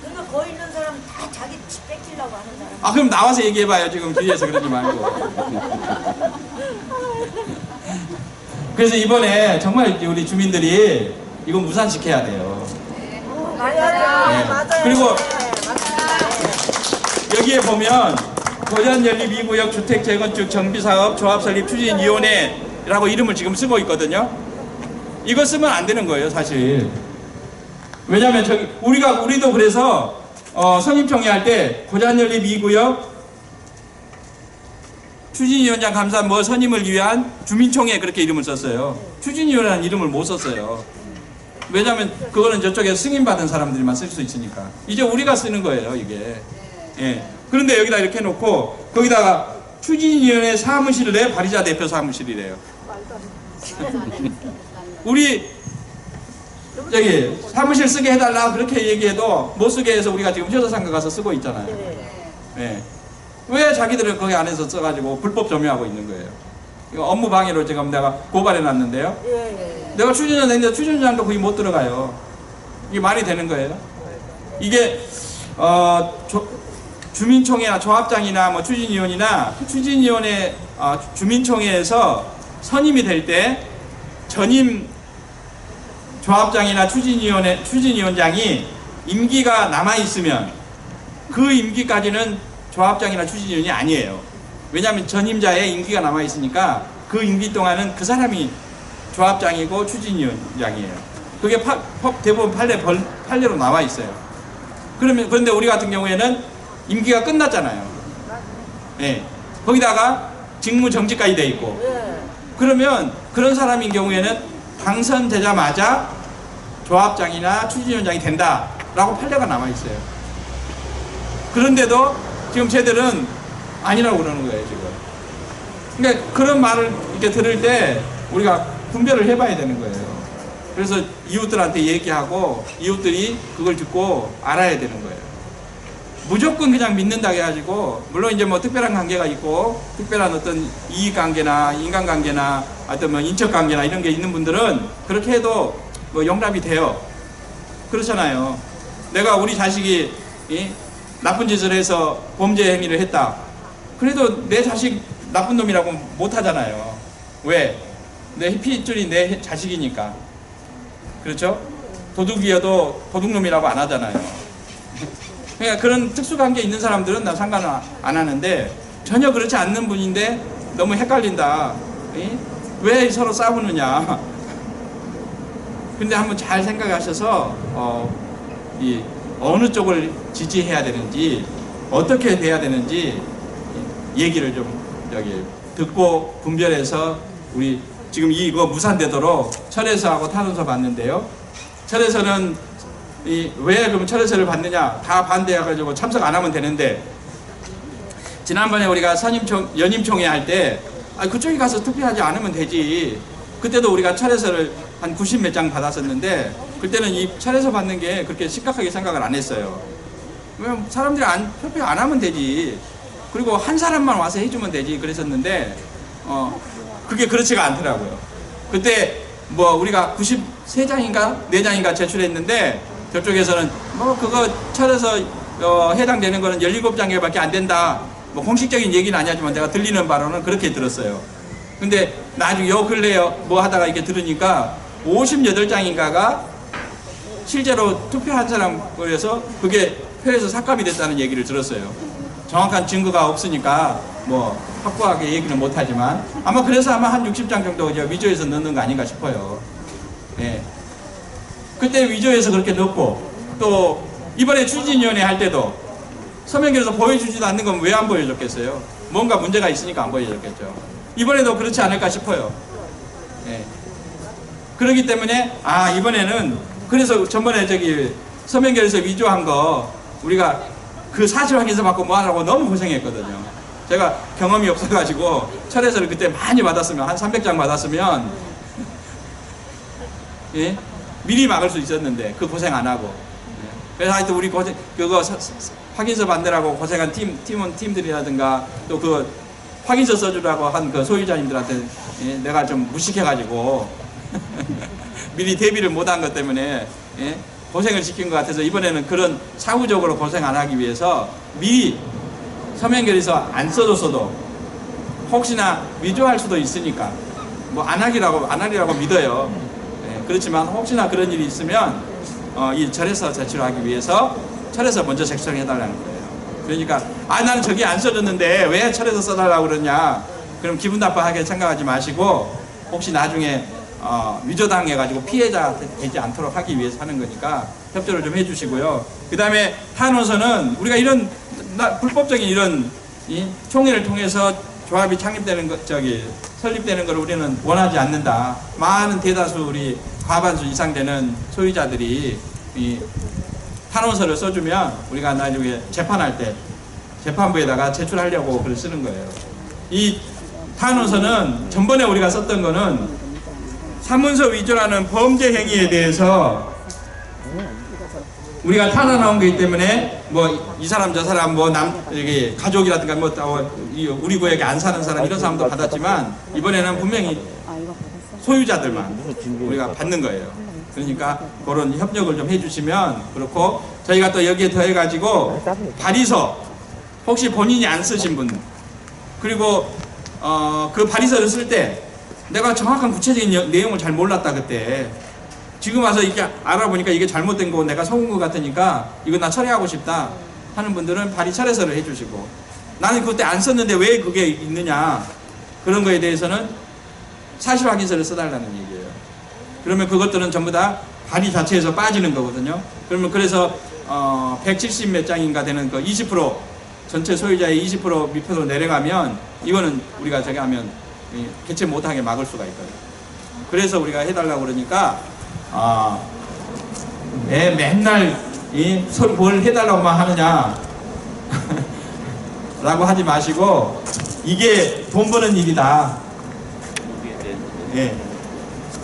그러니까 거기 있는 사람 다 자기 집 뺏기려고 하는 사람. 아 그럼 나와서 얘기해봐요. 지금 뒤에서 그러지 말고. 그래서 이번에 정말 우리 주민들이 이거 무산시켜야 돼요. 맞아요. 네. 맞아요. 그리고 맞아요. 여기에 보면 고전연립 2구역 주택 재건축 정비사업 조합설립 추진위원회라고 이름을 지금 쓰고 있거든요. 이거 쓰면 안 되는 거예요 사실. 왜냐면 저기 우리도 그래서 선임청회 할 때 고전연립 2구역 추진위원장 감사 뭐 선임을 위한 주민총회 그렇게 이름을 썼어요. 추진위원회라는 이름을 못 썼어요. 왜냐면 그거는 저쪽에 승인받은 사람들만 쓸 수 있으니까. 이제 우리가 쓰는 거예요 이게. 예. 그런데 여기다 이렇게 해놓고 거기다가 추진위원회 사무실 내 발의자 대표 사무실이래요. 우리 저기 사무실 쓰게 해달라 그렇게 얘기해도 못 쓰게 해서 우리가 지금 효자상가 가서 쓰고 있잖아요. 예. 왜 자기들은 거기 안에서 써가지고 불법 점유하고 있는 거예요. 이거 업무 방해로 지금 내가 고발해 놨는데요. 내가 추진위원 했는데 추진위원장도 거기 못 들어가요. 이게 말이 되는 거예요. 이게 주민총회나 조합장이나 뭐 추진위원이나 추진위원회 주민총회에서 선임이 될 때 전임 조합장이나 추진위원장이 임기가 남아 있으면 그 임기까지는 조합장이나 추진위원이 아니에요. 왜냐하면 전임자의 임기가 남아 있으니까 그 임기 동안은 그 사람이 조합장이고 추진위원장이에요. 그게 대부분 판례로 나와 있어요. 그런데 우리 같은 경우에는 임기가 끝났잖아요. 예. 거기다가 직무 정지까지 돼 있고. 그러면 그런 사람인 경우에는 당선되자마자 조합장이나 추진위원장이 된다라고 판례가 남아 있어요. 그런데도 지금 쟤들은 아니라고 그러는 거예요 지금. 그러니까 그런 말을 이렇게 들을 때 우리가 분별을 해봐야 되는 거예요. 그래서 이웃들한테 얘기하고 이웃들이 그걸 듣고 알아야 되는 거예요. 무조건 그냥 믿는다 해가지고 물론 이제 뭐 특별한 관계가 있고 특별한 어떤 이익관계나 인간관계나 어떤 뭐 인척관계나 이런 게 있는 분들은 그렇게 해도 뭐 용납이 돼요. 그렇잖아요. 내가 우리 자식이 나쁜 짓을 해서 범죄 행위를 했다. 그래도 내 자식 나쁜 놈이라고 못 하잖아요. 왜? 내 핏줄이 내 자식이니까. 그렇죠? 도둑이어도 도둑놈이라고 안 하잖아요. 그러니까 그런 특수관계 있는 사람들은 나 상관 안 하는데 전혀 그렇지 않는 분인데 너무 헷갈린다. 왜 서로 싸우느냐. 근데 한번 잘 생각하셔서 어느 쪽을 지지해야 되는지 어떻게 돼야 되는지 얘기를 좀 듣고 분별해서 우리 지금 이거 무산되도록 철회서하고 탄원서 받는데요. 철회서는 왜 그럼 철회서를 받느냐? 다 반대해가지고 참석 안 하면 되는데 지난번에 우리가 연임총회 할 때 그쪽에 가서 투표하지 않으면 되지. 그때도 우리가 철회서를 한 90 몇 장 받았었는데 그때는 이 철회서 받는 게 그렇게 심각하게 생각을 안 했어요. 왜냐면 사람들이 투표 안 하면 되지. 그리고 한 사람만 와서 해주면 되지 그랬었는데 그게 그렇지가 않더라고요. 그때 뭐 우리가 93장인가 4장인가 제출했는데 저쪽에서는 뭐 그거 철에서 해당되는 거는 17장에밖에 안 된다. 뭐 공식적인 얘기는 아니지만 내가 들리는 바로는 그렇게 들었어요. 근데 나중에 요 근래에 뭐 하다가 이게 들으니까 58장인가가 실제로 투표한 사람에서 그게 표에서 삭감이 됐다는 얘기를 들었어요. 정확한 증거가 없으니까 뭐 확고하게 얘기는 못하지만 아마 그래서 아마 한 60장 정도 이제 위조해서 넣는 거 아닌가 싶어요. 예. 그때 위조해서 그렇게 넣고 또 이번에 추진위원회 할 때도 서명결에서 보여주지도 않는 건 왜 안 보여줬겠어요? 뭔가 문제가 있으니까 안 보여줬겠죠. 이번에도 그렇지 않을까 싶어요. 예. 그렇기 때문에 이번에는 그래서 전번에 저기 서명결에서 위조한 거 우리가 그 사실 확인서 받고 뭐 하라고 너무 고생했거든요. 제가 경험이 없어가지고 철에서를 그때 많이 받았으면 한 300장 받았으면 예? 미리 막을 수 있었는데 그 고생 안 하고 예. 그래서 하여튼 우리 고생 그거 확인서 받느라고 고생한 팀들이라든가 또 그 확인서 써주라고 한 그 소유자님들한테 예? 내가 좀 무식해가지고 미리 대비를 못한 것 때문에 예? 고생을 시킨 것 같아서 이번에는 그런 사후적으로 고생 안 하기 위해서 미리 서명결에서 안 써줬어도 혹시나 위조할 수도 있으니까 뭐 안 하리라고 믿어요. 예, 그렇지만 혹시나 그런 일이 있으면 이 철에서 제출하기 위해서 철에서 먼저 제출해달라는 거예요. 그러니까 나는 저기 안 써줬는데 왜 철에서 써달라고 그러냐 그럼 기분 나빠하게 생각하지 마시고 혹시 나중에 위조당해가지고 피해자 되지 않도록 하기 위해서 하는 거니까 협조를 좀 해주시고요. 그 다음에 탄원서는 우리가 이런 불법적인 이런 총회를 통해서 조합이 창립되는 것, 설립되는 걸 우리는 원하지 않는다. 많은 대다수 우리 과반수 이상 되는 소유자들이 이 탄원서를 써주면 우리가 나중에 재판할 때 재판부에다가 제출하려고 글을 쓰는 거예요. 이 탄원서는 전번에 우리가 썼던 거는 사문서 위조라는 범죄 행위에 대해서 우리가 탄원한 거기 때문에 뭐 이 사람 저 사람 뭐 여기 가족이라든가 뭐 우리 구역에 안 사는 사람 이런 사람도 받았지만 이번에는 분명히 소유자들만 우리가 받는 거예요. 그러니까 그런 협력을 좀 해주시면 그렇고 저희가 또 여기에 더해가지고 발의서 혹시 본인이 안 쓰신 분 그리고 그 발의서를 쓸 때 내가 정확한 구체적인 내용을 잘 몰랐다 그때 지금 와서 이게 알아보니까 이게 잘못된 거고 내가 속은 것 같으니까 이거 나 처리하고 싶다 하는 분들은 발의 철회서를 해주시고 나는 그때 안 썼는데 왜 그게 있느냐 그런 거에 대해서는 사실 확인서를 써달라는 얘기예요. 그러면 그것들은 전부 다 발의 자체에서 빠지는 거거든요. 그러면 그래서 170 몇 장인가 되는 그 20% 전체 소유자의 20% 밑으로 내려가면 이거는 우리가 저기 하면 개최 못하게 막을 수가 있거든요. 그래서 우리가 해달라고 그러니까 맨날 뭘 해달라고만 하느냐 라고 하지 마시고 이게 돈 버는 일이다. 예.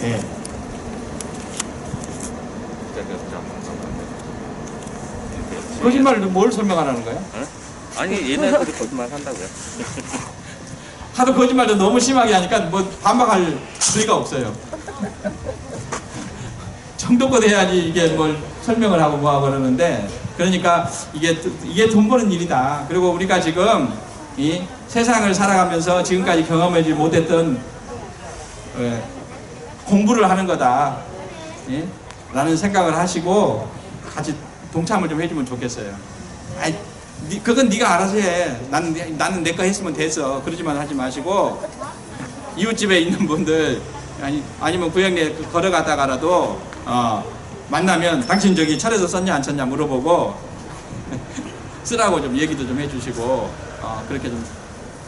예. 거짓말을 뭘 설명하라는 거야? 아니 얘네들이 거짓말 한다고요. 하도 거짓말도 너무 심하게 하니까 뭐 반박할 수위가 없어요. 정도껏 해야지 이게 뭘 설명을 하고 뭐 하고 그러는데 그러니까 이게 돈 버는 일이다. 그리고 우리가 지금 이 세상을 살아가면서 지금까지 경험하지 못했던 공부를 하는 거다. 예? 라는 생각을 하시고 같이 동참을 좀 해주면 좋겠어요. 아이, 그건 네가 알아서 해. 나는 내 거 했으면 됐어. 그러지만 하지 마시고 이웃집에 있는 분들 아니면 구역내에 걸어가다가라도 만나면 당신 저기 철에서 썼냐 안 썼냐 물어보고 쓰라고 좀 얘기도 좀 해주시고 그렇게 좀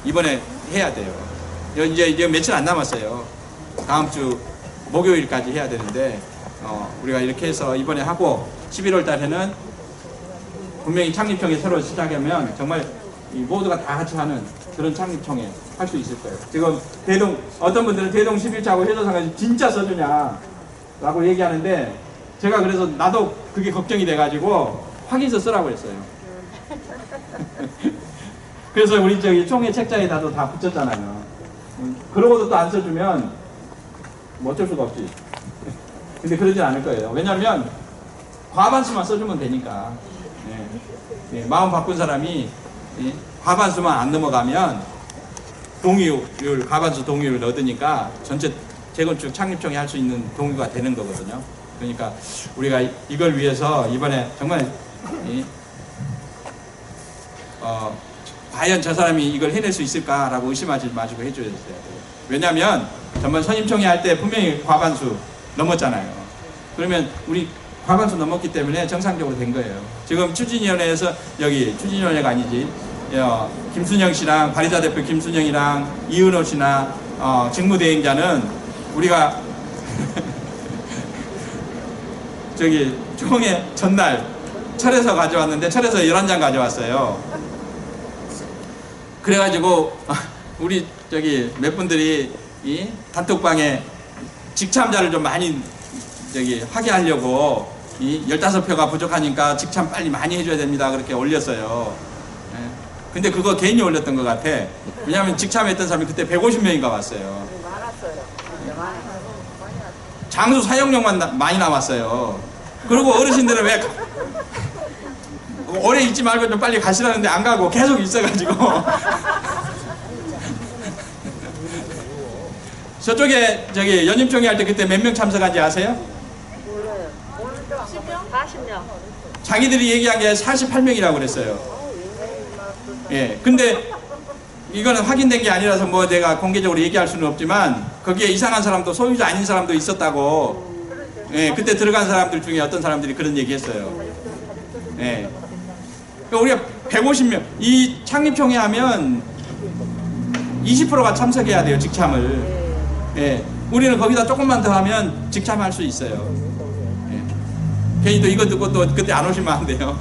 이번에 해야 돼요. 이제 며칠 안 남았어요. 다음 주 목요일까지 해야 되는데 우리가 이렇게 해서 이번에 하고 11월 달에는 분명히 창립총회 새로 시작하면 정말 이 모두가 다 같이 하는 그런 창립총회 할 수 있을 거예요. 지금 어떤 분들은 대동 11차하고 회도상까지 진짜 써주냐 라고 얘기하는데 제가 그래서 나도 그게 걱정이 돼가지고 확인서 쓰라고 했어요. 그래서 우리 저기 총회 책자에다도 다 붙였잖아요. 그러고도 또 안 써주면 뭐 어쩔 수가 없지. 근데 그러진 않을 거예요. 왜냐하면 과반수만 써주면 되니까. 예. 예, 마음 바꾼 사람이 예, 과반수만 안 넘어가면 동의율, 과반수 동의율을 얻으니까 전체 재건축 창립청이 할 수 있는 동의가 되는 거거든요. 그러니까 우리가 이걸 위해서 이번에 정말 과연 저 사람이 이걸 해낼 수 있을까라고 의심하지 마시고 해줘야 돼요. 왜냐하면 전번 선임청이 할 때 분명히 과반수 넘었잖아요. 그러면 우리 과반수 넘었기 때문에 정상적으로 된 거예요. 지금 추진위원회에서 여기 추진위원회가 아니지 김순영 씨랑 바리자 대표 김순영이랑 이은호 씨나 직무대행자는 우리가 저기 총회 전날 철에서 가져왔는데 철에서 11장 가져왔어요. 그래가지고 우리 저기 몇 분들이 이 단톡방에 직참자를 좀 많이 저기 확인하려고 이 15표가 부족하니까 직참 빨리 많이 해줘야 됩니다 그렇게 올렸어요. 예. 근데 그거 괜히 올렸던 것 같아. 왜냐하면 직참했던 사람이 그때 150명인가 왔어요. 장수 사용료만 많이 나왔어요. 그리고 어르신들은 왜 오래 있지 말고 좀 빨리 가시라는데 안 가고 계속 있어가지고 저쪽에 저기 연임총회 할 때 그때 몇 명 참석한지 아세요? 몰라요. 40명. 자기들이 얘기한 게 48명이라고 그랬어요. 예. 근데 이거는 확인된 게 아니라서 뭐 내가 공개적으로 얘기할 수는 없지만 거기에 이상한 사람도 소유자 아닌 사람도 있었다고. 예. 그때 들어간 사람들 중에 어떤 사람들이 그런 얘기 했어요. 예. 그러니까 우리가 150명 이 창립총회 하면 20%가 참석해야 돼요. 직참을. 예. 우리는 거기다 조금만 더 하면 직참할 수 있어요. 예. 괜히 또 이거 듣고 또 그때 안 오시면 안 돼요.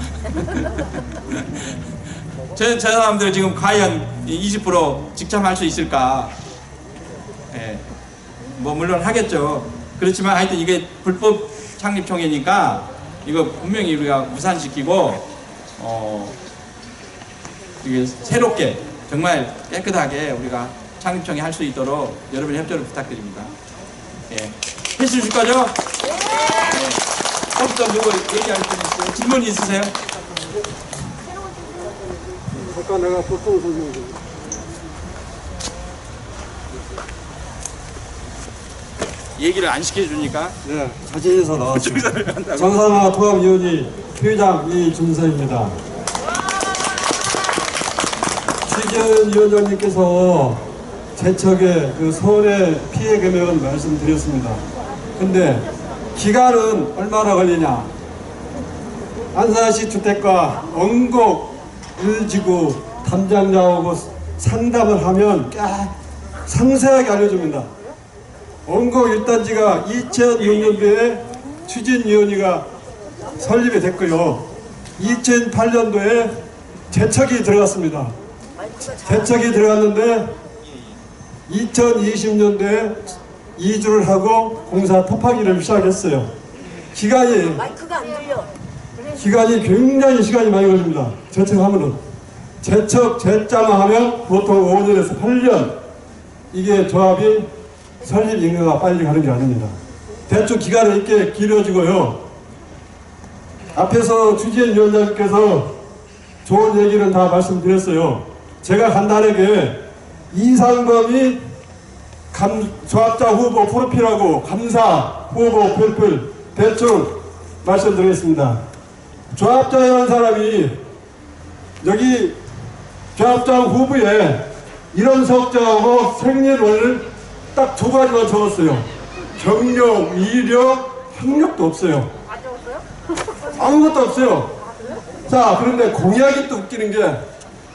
저 사람들 지금 과연 20% 직참할 수 있을까? 예. 뭐 물론 하겠죠. 그렇지만 하여튼 이게 불법 창립총회니까 이거 분명히 우리가 무산시키고 이게 새롭게 정말 깨끗하게 우리가 창립청이 할 수 있도록 여러분의 협조를 부탁드립니다. 예. 해주실 거죠? 네. 혹시 또 누구 얘기할 수 있어요? 질문 있으세요? 잠깐 내가 보통 소개해 드릴게요. 얘기를 안 시켜주니까. 네, 자진해서 나왔습니다. 정상화 통합위원회 회장 이준서입니다. 취재위원장님께서 제척의 그 서울의 피해 금액은 말씀드렸습니다. 근데 기간은 얼마나 걸리냐? 안산시 주택가 원곡 1지구 담당자하고 상담을 하면 상세하게 알려줍니다. 원곡 1단지가 2006년도에 추진위원회가 설립이 됐고요. 2008년도에 제척이 들어갔습니다. 제척이 들어갔는데 2020년도에 이주를 하고 공사 토파기를 시작했어요. 마이크가 안 들려. 기간이 굉장히 시간이 많이 걸립니다. 제척하면은. 제짜만 보통 5년에서 8년. 이게 조합이 설립 인가가 빨리 가는 게 아닙니다. 대충 기간은 이렇게 길어지고요. 앞에서 추진위원장님께서 좋은 얘기는 다 말씀드렸어요. 제가 간단하게 이상범이 조합자 후보 프로필하고 감사 후보 프로필 대충 말씀드리겠습니다. 조합자라는 사람이 여기 조합장 후보에 이런 석자하고 생년월일 딱 2가지만 적었어요. 경력, 이력, 학력도 없어요. 아무것도 없어요. 자, 그런데 공약이 또 웃기는 게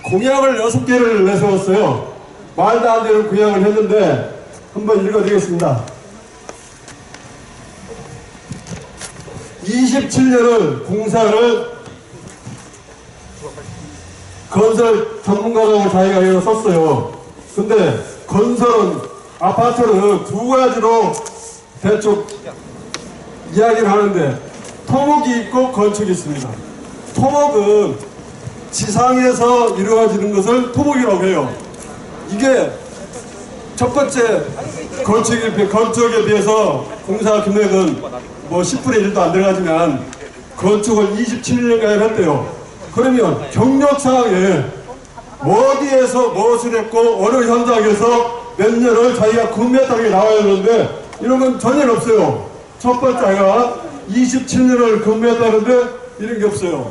공약을 6개를 내세웠어요. 말도 안 되는 공약을 했는데 한번 읽어드리겠습니다. 27년을 공사를 건설 전문가라고 자기가 이거 썼어요. 근데 건설은 아파트는 2가지로 대충 이야기를 하는데 토목이 있고 건축이 있습니다. 토목은 지상에서 이루어지는 것을 토목이라고 해요. 이게 첫 번째 건축에 비해서 공사 금액은 뭐 10분의 1도 안 들어가지만 건축을 27년간 했대요. 그러면 경력상에 어디에서 무엇을 했고 어느 현장에서 몇 년을 자기가 근무했다는 게 나와야 되는데 이런 건 전혀 없어요. 첫 번째가 27년을 근무했다는데 이런 게 없어요.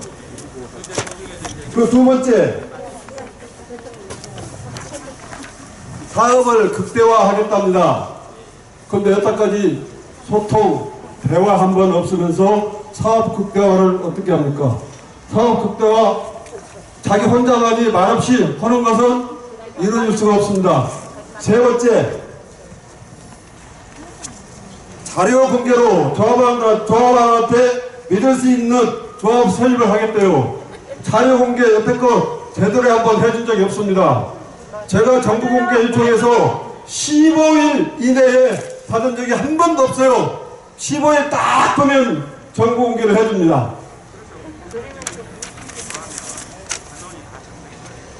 그 두 번째, 사업을 극대화하겠답니다. 그런데 여태까지 소통, 대화 한 번 없으면서 사업 극대화를 어떻게 합니까? 사업 극대화, 자기 혼자만이 말없이 하는 것은 이루어질 수가 없습니다. 세 번째, 자료 공개로 조합원한테 믿을 수 있는 조합 설립을 하겠대요. 자료 공개 여태껏 제대로 한번 해준 적이 없습니다. 제가 정부 공개 일정에서 15일 이내에 받은 적이 한 번도 없어요. 15일 딱 보면 정부 공개를 해줍니다.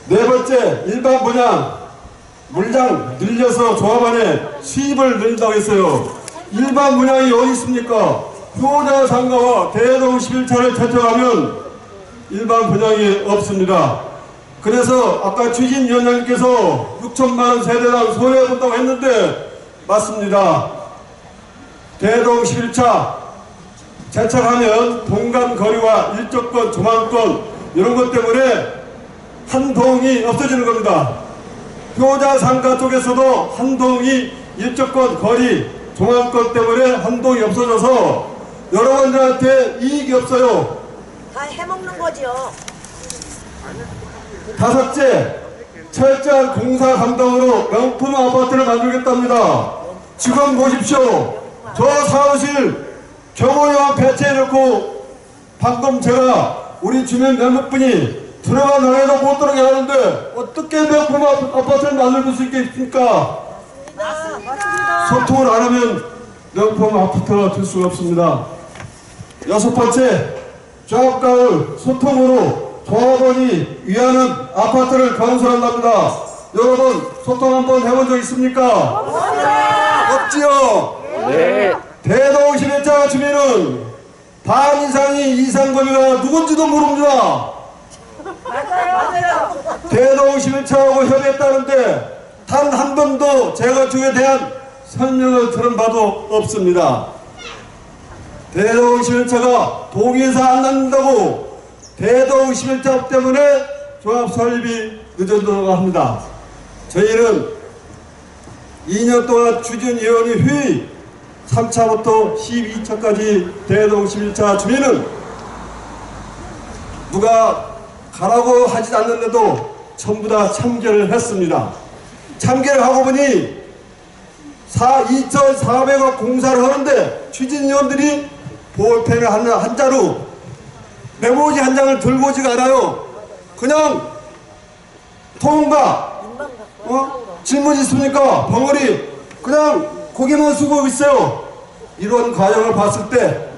네 번째, 일반 분양 물량 늘려서 조합원의 수입을 늘린다고 했어요. 일반 분양이 어디 있습니까? 효자 상가와 대동 11차를 채택하면 일반 분양이 없습니다. 그래서 아까 추진위원장님께서 6천만원 세대당 손해본다고 했는데 맞습니다. 대동 11차 채택하면 동간거리와 일조권, 조망권 이런 것 때문에 한 동이 없어지는 겁니다. 효자 상가 쪽에서도 한 동이 일조권, 거리, 조망권 때문에 한 동이 없어져서 여러분들한테 이익이 없어요. 다 해먹는 거죠. 다섯째, 철저한 공사 감독으로 명품 아파트를 만들겠답니다. 지금 보십시오. 저 사무실 경호원 배치해놓고 방금 제가 우리 주민 몇몇 분이 들어가 나가도 못 들어가게 하는데 어떻게 명품 아파트를 만들 수 있겠습니까? 맞습니다. 소통을 안 하면 명품 아파트가 될 수가 없습니다. 여섯 번째, 조합가의 소통으로 조합원이 위하는 아파트를 건설한답니다. 여러분 소통 한번 해본 적 있습니까? 없지요? 네. 대동 11차 주민은 반 이상이 이상범위가 누군지도 모릅니다. 맞아요. 대동 11차하고 협의했다는데 단 한 번도 재건축에 대한 설명을 들은 바도 없습니다. 대동 11차가 동의해서 안 낳는다고 대동 11차 때문에 조합 설립이 늦어졌다고 합니다. 저희는 2년 동안 추진위원회 회의 3차부터 12차까지 대동 11차 주민은 누가 가라고 하지 않는데도 전부 다 참견을 했습니다. 참견을 하고 보니 2,400억 공사를 하는데 추진위원들이 볼펜을 한 자루 메모지 한 장을 들고 오지가 않아요. 그냥 통과 질문 있습니까? 벙어리 그냥 고개만 숙이고 있어요. 이런 과정을 봤을 때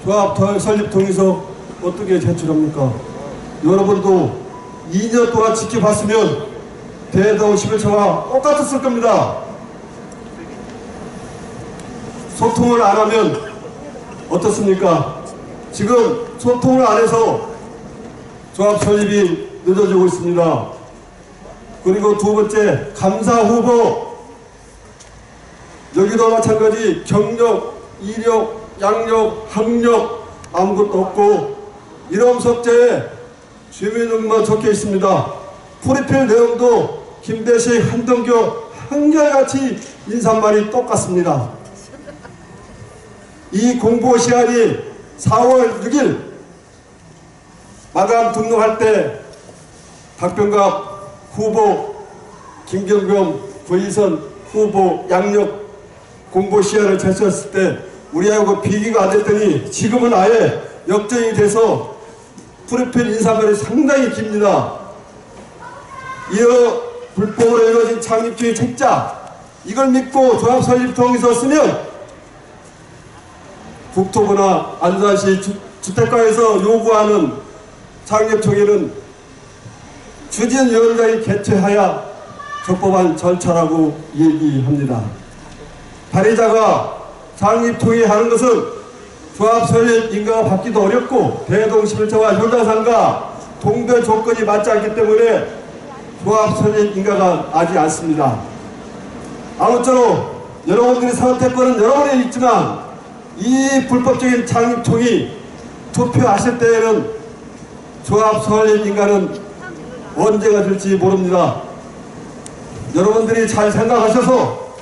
조합 설립 동의서 어떻게 제출합니까? 여러분도 2년 동안 지켜봤으면 대동 11차와 똑같았을 겁니다. 소통을 안 하면 어떻습니까? 지금 소통을 안 해서 조합 설립이 늦어지고 있습니다. 그리고 두 번째, 감사 후보. 여기도 마찬가지 경력, 이력, 양력, 학력 아무것도 없고 이름 석자에 주민등록만 적혀 있습니다. 프로필 내용도 김대식, 한동교 한결같이 인사말이 똑같습니다. 이 공보 시간이 4월 6일 마감 등록할 때 박병갑 후보, 김경겸, 구이선 후보 양력 공보 시간을 제출했을 때 우리하고 비교가 안 됐더니 지금은 아예 역전이 돼서 프로필 인사말이 상당히 깁니다. 이어 불법으로 이루어진 창립주의 책자 이걸 믿고 조합 설립 동의서 쓰면 국토부나 안산시 주택가에서 요구하는 창립총회는 추진위원장이 개최하여 적법한 절차라고 얘기합니다. 발의자가 장립통일하는 것은 조합 설립 인가가 받기도 어렵고 대동 11조와 효자산과 동별 조건이 맞지 않기 때문에 조합 설립 인가가 나지 않습니다. 아무쪼록 여러분들의 선택권은 여러분에 있지만 이 불법적인 장립통이 투표하실 때에는 조합 설립 인가는 언제가 될지 모릅니다. 여러분들이 잘 생각하셔서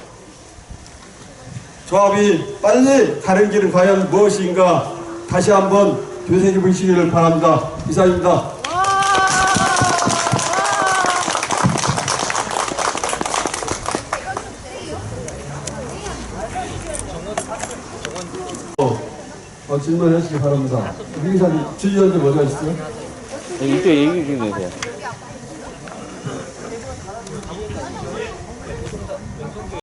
조합이 빨리 가는 길은 과연 무엇인가 다시 한번 되새겨 보시기를 바랍니다. 이상입니다. 질문해 주시기 바랍니다. 민기사님 주의원님 어디 가셨어요? 이쪽 얘기 좀 해주세요.